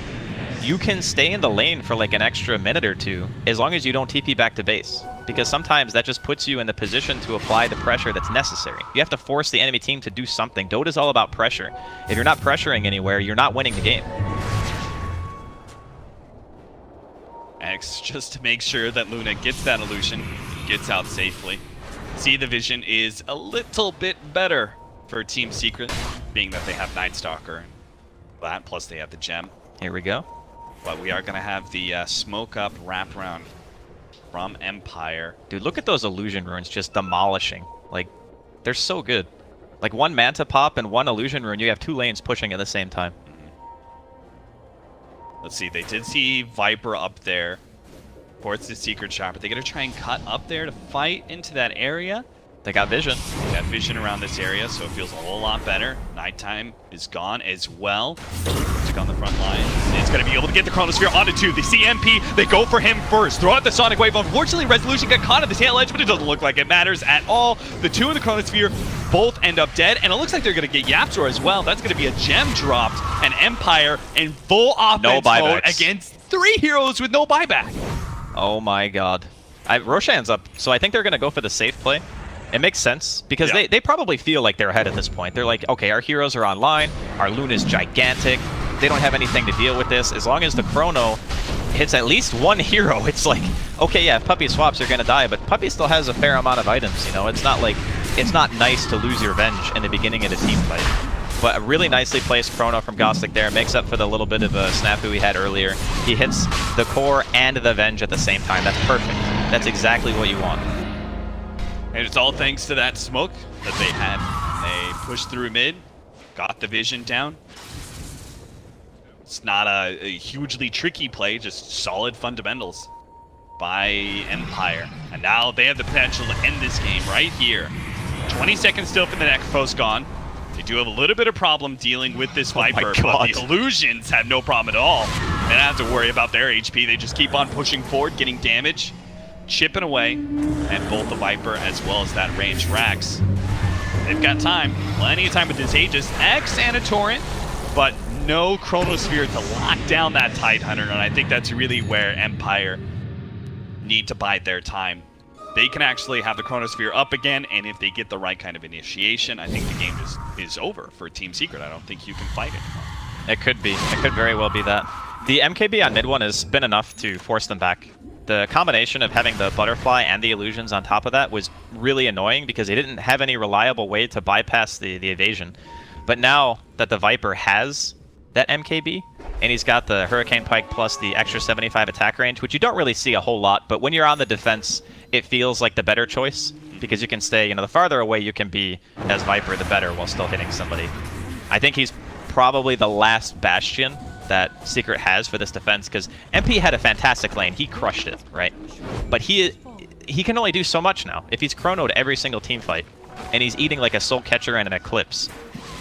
you can stay in the lane for like an extra minute or two as long as you don't TP back to base. Because sometimes that just puts you in the position to apply the pressure that's necessary. You have to force the enemy team to do something. Dota's all about pressure. If you're not pressuring anywhere, you're not winning the game. X, just to make sure that Luna gets that illusion, gets out safely. See, the vision is a little bit better for Team Secret, being that they have Night Stalker and that, plus they have the gem. Here we go. But we are going to have the smoke up wraparound from Empire. Dude, look at those illusion runes just demolishing. Like, they're so good. Like, one Manta Pop and one illusion rune, you have 2 lanes pushing at the same time. Let's see, they did see Viper up there towards the Secret Shop. Are they going to try and cut up there to fight into that area? They got vision. They got vision around this area, so it feels a whole lot better. Nighttime is gone as well. Check on the front line. It's going to be able to get the Chronosphere onto 2. They see MP. They go for him first. Throw out the Sonic Wave. Unfortunately, Resolution got caught at the tail edge, but it doesn't look like it matters at all. The 2 in the Chronosphere both end up dead, and it looks like they're going to get Yapzor as well. That's going to be a gem dropped, and Empire in full offense mode against 3 heroes with no buyback. Oh my god. Roshan's up, so I think they're going to go for the safe play. It makes sense, because they probably feel like they're ahead at this point. They're like, okay, our heroes are online, our Luna's gigantic, they don't have anything to deal with this. As long as the Chrono hits at least 1 hero, it's like, okay, yeah, if Puppey swaps, you're gonna die, but Puppey still has a fair amount of items, you know? It's not like, it's not nice to lose your Venge in the beginning of a team fight. But a really nicely placed Chrono from Gostic there makes up for the little bit of a snafu he had earlier. He hits the core and the Venge at the same time. That's perfect. That's exactly what you want. And it's all thanks to that smoke that they had. They pushed through mid, got the vision down. It's not a hugely tricky play, just solid fundamentals by Empire. And now they have the potential to end this game right here. 20 seconds still for the Necropho's gone. They do have a little bit of problem dealing with this Viper, but the Illusions have no problem at all. They don't have to worry about their HP. They just keep on pushing forward, getting damage, chipping away, and both the Viper as well as that ranged Rax. They've got time, plenty of time with this Aegis X and a Torrent, but no Chronosphere to lock down that Tidehunter, and I think that's really where Empire need to bide their time. They can actually have the Chronosphere up again, and if they get the right kind of initiation, I think the game is over for Team Secret. I don't think you can fight anymore. It could be. It could very well be that. The MKB on mid one has been enough to force them back. The combination of having the Butterfly and the Illusions on top of that was really annoying because they didn't have any reliable way to bypass the evasion. But now that the Viper has that MKB, and he's got the Hurricane Pike plus the extra 75 attack range, which you don't really see a whole lot, but when you're on the defense, it feels like the better choice, because you can stay, you know, the farther away you can be as Viper, the better, while still hitting somebody. I think he's probably the last bastion that Secret has for this defense, because MP had a fantastic lane, he crushed it, right? But he can only do so much now. If he's chronoed every single team fight, and he's eating like a Soul Catcher and an Eclipse,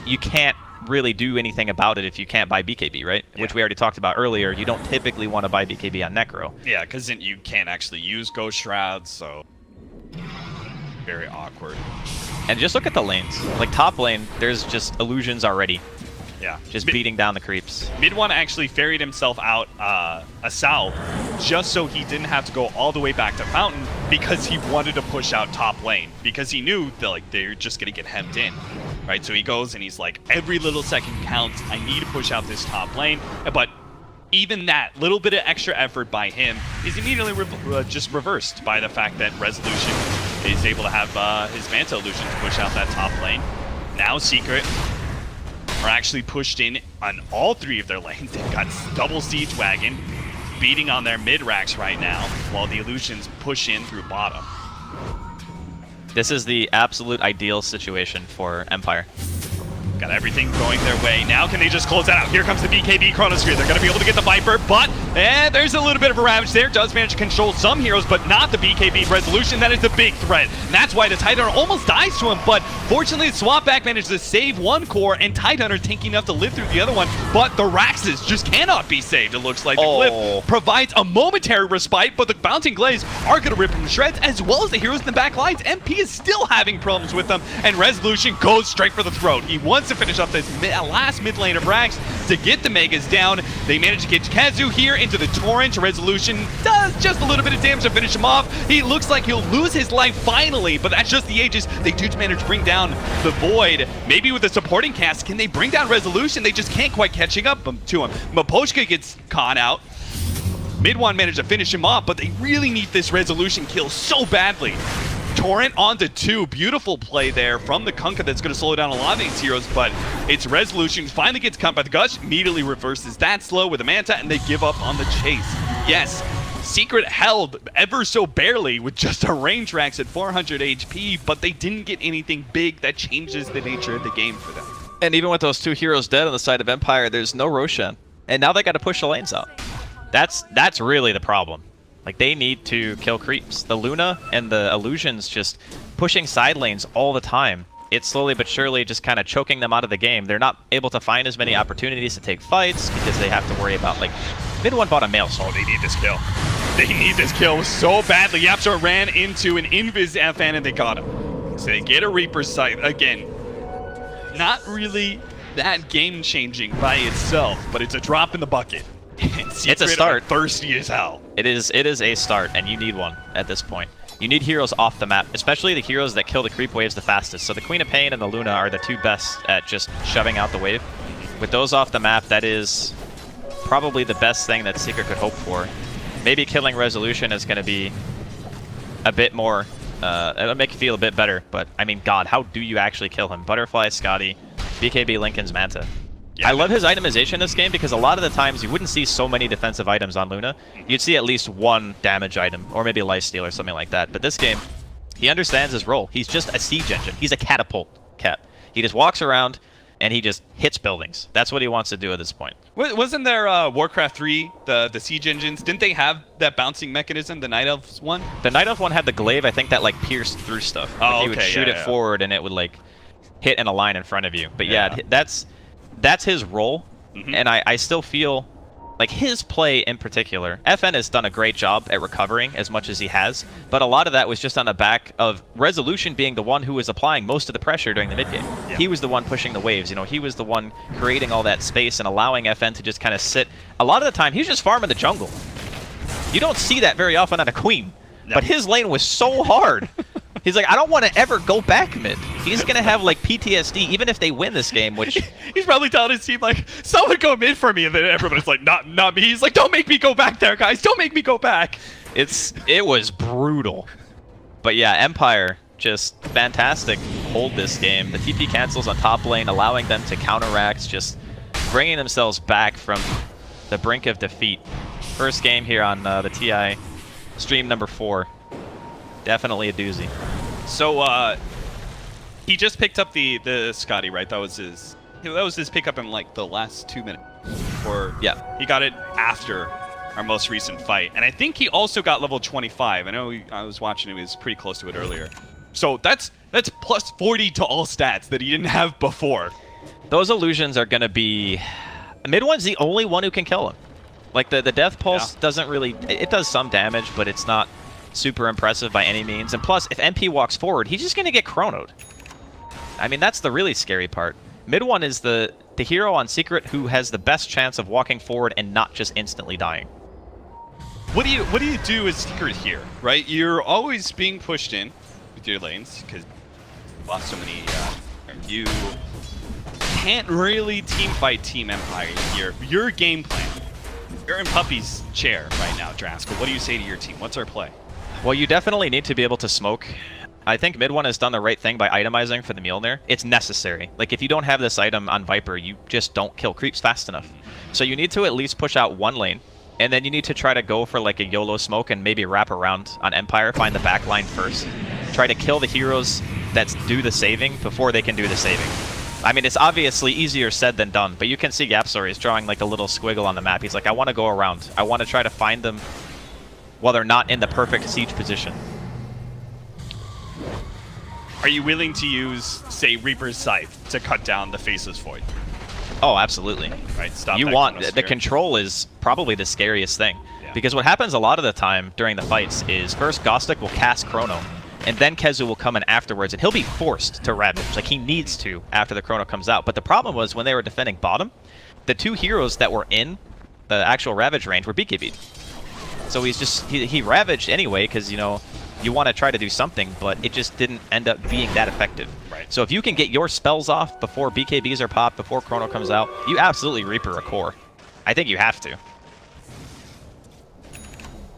you can't really do anything about it if you can't buy BKB, right? Yeah. Which we already talked about earlier. You don't typically want to buy BKB on Necro. Yeah, because then you can't actually use Ghost Shrouds, so very awkward. And just look at the lanes. Like top lane, there's just Illusions already. Yeah. Just beating down the creeps. Mid one actually ferried himself out a south just so he didn't have to go all the way back to Fountain because he wanted to push out top lane because he knew that like they're just gonna get hemmed in. Right, so he goes and he's like, every little second counts. I need to push out this top lane. But even that little bit of extra effort by him is immediately just reversed by the fact that Resolution is able to have his Manta Illusion to push out that top lane. Now Secret are actually pushed in on all 3 of their lanes. They've got double Siege Wagon beating on their mid-racks right now while the Illusions push in through bottom. This is the absolute ideal situation for Empire. Got everything going their way. Now can they just close that out? Here comes the BKB Chronosphere. They're going to be able to get the Viper, but there's a little bit of a Ravage there. Does manage to control some heroes, but not the BKB Resolution. That is the big threat. And that's why the Tidehunter almost dies to him, but fortunately Swapback managed to save 1 core, and Tidehunter tanky enough to live through the other one, but the Raxes just cannot be saved. It looks like the Glyph provides a momentary respite, but the Bouncing Glaze are going to rip him to shreds, as well as the heroes in the back lines. MP is still having problems with them, and Resolution goes straight for the throat. He wants to finish up this last mid lane of Rax to get the Megas down. They manage to get Kazu here into the Torrent. Resolution does just a little bit of damage to finish him off. He looks like he'll lose his life finally, but that's just the Aegis. They do manage to bring down the Void. Maybe with a supporting cast, can they bring down Resolution? They just can't quite catching up to him. Mapochka gets caught out. Mid one managed to finish him off, but they really need this Resolution kill so badly. Torrent onto 2. Beautiful play there from the Kunkka that's going to slow down a lot of these heroes, but it's Resolution finally gets cut by the Gush, immediately reverses that slow with a Manta, and they give up on the chase. Yes, Secret held ever so barely with just a range Rax at 400 HP, but they didn't get anything big that changes the nature of the game for them. And even with those 2 heroes dead on the side of Empire, there's no Roshan. And now they got to push the lanes out. That's really the problem. Like, they need to kill creeps. The Luna and the Illusions just pushing side lanes all the time, it's slowly but surely just kind of choking them out of the game. They're not able to find as many opportunities to take fights because they have to worry about, like, mid one bought a Maelstrom. Oh, they need this kill. They need this kill so badly. YapzOr ran into an Invis FN and they got him. So they get a Reaper's Sight. Again, not really that game-changing by itself, but it's a drop in the bucket. It's a start. Thirsty as hell. It is a start, and you need one at this point. You need heroes off the map, especially the heroes that kill the creep waves the fastest. So the Queen of Pain and the Luna are the two best at just shoving out the wave. With those off the map, that is probably the best thing that Secret could hope for. Maybe killing Resolution is going to be a bit more, it'll make you feel a bit better. But, I mean, God, how do you actually kill him? Butterfly, Scotty, BKB, Lincoln's Manta. Yeah, I love his itemization in this game because a lot of the times you wouldn't see so many defensive items on Luna. You'd see at least one damage item, or maybe a lifesteal or something like that. But this game, he understands his role. He's just a siege engine. He's a catapult cat. He just walks around and he just hits buildings. That's what he wants to do at this point. Wasn't there Warcraft 3, the siege engines? Didn't they have that bouncing mechanism, the Night Elves one? The Night Elf one had the glaive, I think, that like pierced through stuff. Oh, like, he would shoot it forward and it would like hit in a line in front of you. But yeah, that's his role, and I still feel like his play in particular, FN has done a great job at recovering as much as he has, but a lot of that was just on the back of Resolution being the one who was applying most of the pressure during the mid game. Yeah. He was the one pushing the waves, you know, he was the one creating all that space and allowing FN to just kind of sit. A lot of the time, he was just farming the jungle. You don't see that very often on a Queen, but his lane was so hard. He's like, I don't want to ever go back mid. He's going to have, like, PTSD, even if they win this game, which... He's probably telling his team, like, someone go mid for me, and then everybody's like, not me. He's like, don't make me go back there, guys. Don't make me go back. It was brutal. But yeah, Empire, just fantastic hold this game. The TP cancels on top lane, allowing them to counteract, just bringing themselves back from the brink of defeat. First game here on the TI stream number 4. Definitely a doozy. So he just picked up the Scotty, right? That was his pickup in like the last 2 minutes. Or yeah, he got it after our most recent fight, and I think he also got level 25. I know I was watching him; he was pretty close to it earlier. So that's plus 40 to all stats that he didn't have before. Those illusions are gonna be. Mid one's the only one who can kill him. Like the Death Pulse doesn't really. It does some damage, but it's not super impressive by any means. And plus, if MP walks forward, he's just going to get chronoed. I mean, that's the really scary part. Mid one is the hero on Secret who has the best chance of walking forward and not just instantly dying. What do you do as Secret here, right? You're always being pushed in with your lanes because you lost so many. You can't really team fight Team Empire here. Your game plan. You're in Puppy's chair right now, Draskell. What do you say to your team? What's our play? Well, you definitely need to be able to smoke. I think mid one has done the right thing by itemizing for the Mjolnir. It's necessary. Like, if you don't have this item on Viper, you just don't kill creeps fast enough. So you need to at least push out one lane, and then you need to try to go for like a YOLO smoke and maybe wrap around on Empire, find the back line first. Try to kill the heroes that do the saving before they can do the saving. I mean, it's obviously easier said than done, but you can see YapzOr is drawing like a little squiggle on the map. He's like, I want to go around. I want to try to find them while they're not in the perfect siege position. Are you willing to use, say, Reaper's Scythe to cut down the Faceless Void? Oh, absolutely. Right, stop. You want the control is probably the scariest thing, because what happens a lot of the time during the fights is first Gostic will cast Chrono, and then Kezu will come in afterwards, and he'll be forced to Ravage, like he needs to after the Chrono comes out. But the problem was when they were defending bottom, the two heroes that were in the actual Ravage range were BKB'd. So he Ravaged anyway, because, you know, you want to try to do something, but it just didn't end up being that effective. Right. So if you can get your spells off before BKBs are popped, before Chrono comes out, you absolutely Reaper a core. I think you have to.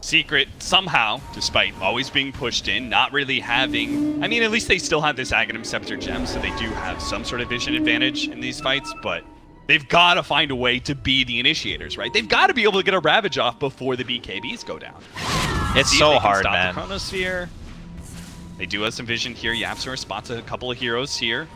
Secret, somehow, despite always being pushed in, not really having... I mean, at least they still have this Aghanim Scepter gem, so they do have some sort of vision advantage in these fights, but they've got to find a way to be the initiators, right? They've got to be able to get a Ravage off before the BKBs go down. It's so hard, man. The Chronosphere. They do have some vision here. YapzOr spots a couple of heroes here.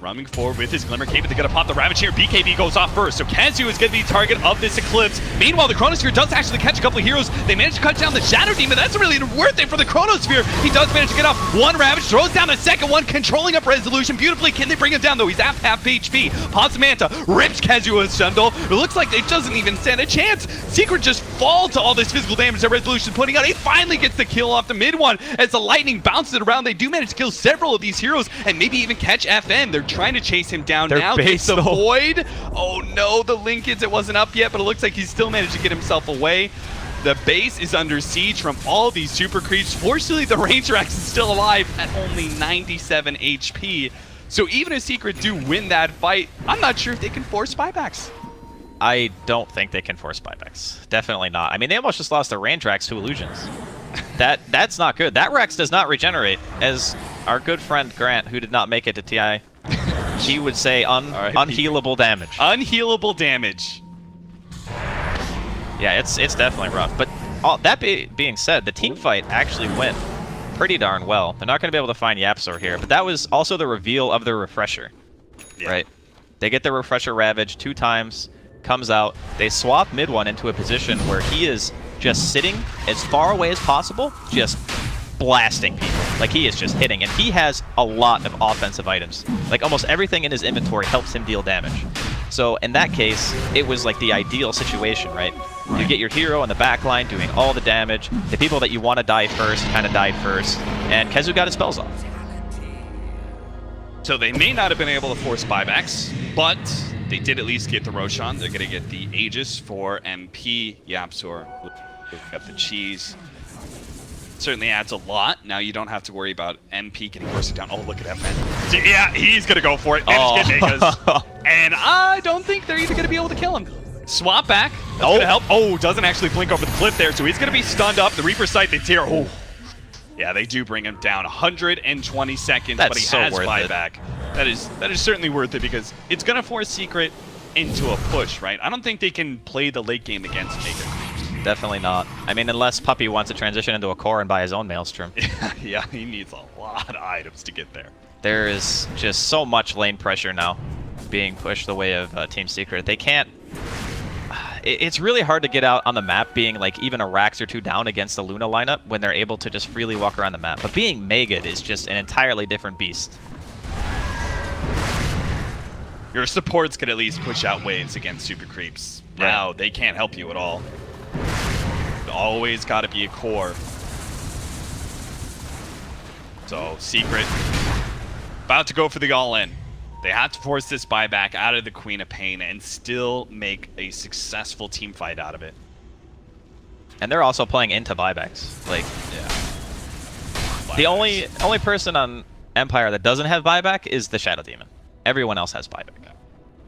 running forward with his Glimmer Cape. They're going to pop the Ravage here. BKB goes off first, so Kazu is going to be the target of this Eclipse. Meanwhile, the Chronosphere does actually catch a couple of heroes. They manage to cut down the Shadow Demon. That's really worth it for the Chronosphere. He does manage to get off one Ravage, throws down a second one, controlling up Resolution beautifully. Can they bring him down, though? He's at half HP. Pops Manta, rips Kazu with Sundal. It looks like it doesn't even stand a chance. Secret just fall to all this physical damage that Resolution is putting out. He finally gets the kill off the mid one. As the lightning bounces it around, they do manage to kill several of these heroes and maybe even catch FN. They're trying to chase him down now. Gets the Void. Oh no, the linkage, it wasn't up yet, but it looks like he's still managed to get himself away. The base is under siege from all these super creeps. Fortunately, the Ranger Axe is still alive at only 97 HP. So even if Secret do win that fight, I'm not sure if they can force buybacks. I don't think they can force buybacks. Definitely not. I mean, they almost just lost their Ranger Axe to Illusions. That's not good. That Rex does not regenerate. As our good friend Grant, who did not make it to TI, he would say unhealable damage. Unhealable damage. Yeah, it's definitely rough. But that being said, the team fight actually went pretty darn well. They're not going to be able to find Yapsor here, but that was also the reveal of the Refresher, right? They get the Refresher Ravage 2 times, comes out, they swap mid one into a position where he is just sitting as far away as possible, just blasting people. Like, he is just hitting, and he has a lot of offensive items. Like, almost everything in his inventory helps him deal damage. So in that case, it was like the ideal situation, right? You get your hero on the back line doing all the damage. The people that you want to die first kind of died first, and Kezu got his spells off. So they may not have been able to force buybacks, but they did at least get the Roshan. They're going to get the Aegis for MP. Yapsor got the cheese. Certainly adds a lot. Now you don't have to worry about MP getting bursted down. Oh, look at FN. So, yeah, he's going to go for it. And I don't think they're even going to be able to kill him. Swap back. That's going to help. Oh, doesn't actually blink over the cliff there, so he's going to be stunned up. The Reaper Sight, the tier. Oh. Yeah, they do bring him down 120 seconds, but he has buyback. That is certainly worth it because it's going to force Secret into a push, right? I don't think they can play the late game against Maker. Definitely not. I mean, unless Puppy wants to transition into a core and buy his own Maelstrom. Yeah, he needs a lot of items to get there. There is just so much lane pressure now being pushed the way of Team Secret. They can't... It's really hard to get out on the map being like even a Rax or 2 down against the Luna lineup when they're able to just freely walk around the map. But being Mega'd is just an entirely different beast. Your supports could at least push out waves against super creeps. Right. Now they can't help you at all. Always got to be a core. So Secret about to go for the all-in. They have to force this buyback out of the Queen of Pain and still make a successful team fight out of it. And they're also playing into buybacks. Like, buybacks. The only person on Empire that doesn't have buyback is the Shadow Demon. Everyone else has buyback.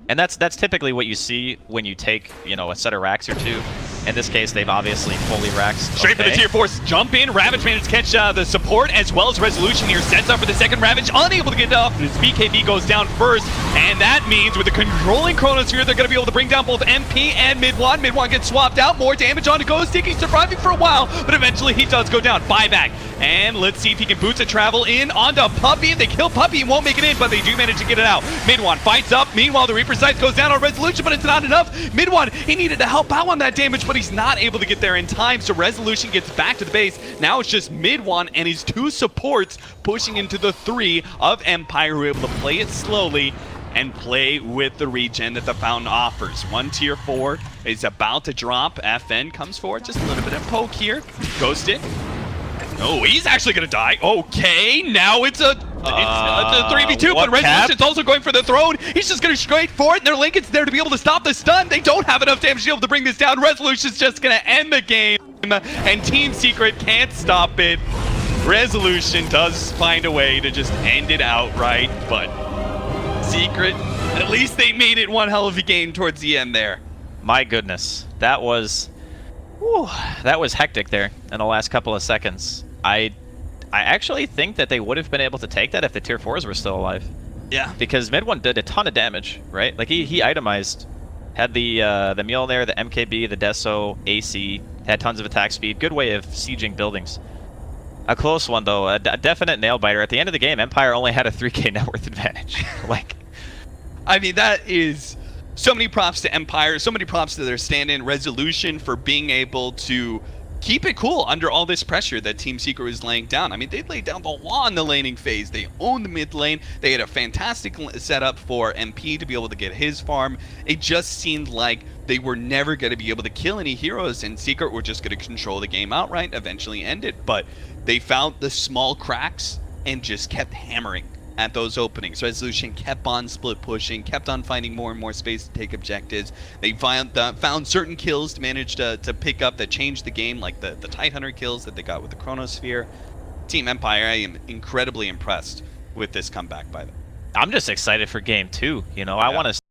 And that's typically what you see when you take, you know, a set of racks or 2. In this case, they've obviously fully raxed. Straight for the tier 4. Jump in. Ravage managed to catch the support as well as Resolution here. Sets up for the second Ravage. Unable to get it off. And his BKB goes down first. And that means with the controlling Chronosphere, they're going to be able to bring down both MP and Mid-1. Mid-1 gets swapped out. More damage onto Ghost. He's surviving for a while, but eventually he does go down. Buyback. And let's see if he can boots a travel in onto Puppy. They kill Puppy. He won't make it in, but they do manage to get it out. Mid-1 fights up. Meanwhile, the Reaper Sight goes down on Resolution, but it's not enough. Mid-1, he needed to help out on that damage, but he's not able to get there in time, so Resolution gets back to the base. Now it's just Mid-1 and his 2 supports pushing into the 3 of Empire, who are able to play it slowly and play with the regen that the Fountain offers. 1 tier 4 is about to drop. FN comes forward, just a little bit of poke here. Ghosted. Oh, he's actually gonna die. Okay, now it's a 3v2, but Resolution's also going for the throne. He's just gonna straight for it, and their Lincoln's there to be able to stop the stun. They don't have enough damage to be able to bring this down. Resolution's just gonna end the game, and Team Secret can't stop it. Resolution does find a way to just end it outright, but Secret, at least they made it one hell of a game towards the end there. My goodness, that was hectic there in the last couple of seconds. I actually think that they would have been able to take that if the tier 4s were still alive. Yeah. Because Mid-1 did a ton of damage, right? Like he itemized, had the Mjolnir, the MKB, the Deso, AC, had tons of attack speed. Good way of sieging buildings. A close one though, a definite nail biter. At the end of the game, Empire only had a 3k net worth advantage. Like, I mean, that is so many props to Empire, so many props to their stand-in Resolution for being able to keep it cool under all this pressure that Team Secret was laying down. I mean, they laid down the law in the laning phase. They owned the mid lane. They had a fantastic setup for MP to be able to get his farm. It just seemed like they were never going to be able to kill any heroes, and Secret were just going to control the game outright, eventually end it. But they found the small cracks and just kept hammering at those openings. Resolution kept on split pushing, kept on finding more and more space to take objectives. They found certain kills to manage to pick up that changed the game, like the Tidehunter kills that they got with the Chronosphere. Team Empire, I am incredibly impressed with this comeback by them. I'm just excited for game 2. You know, I want to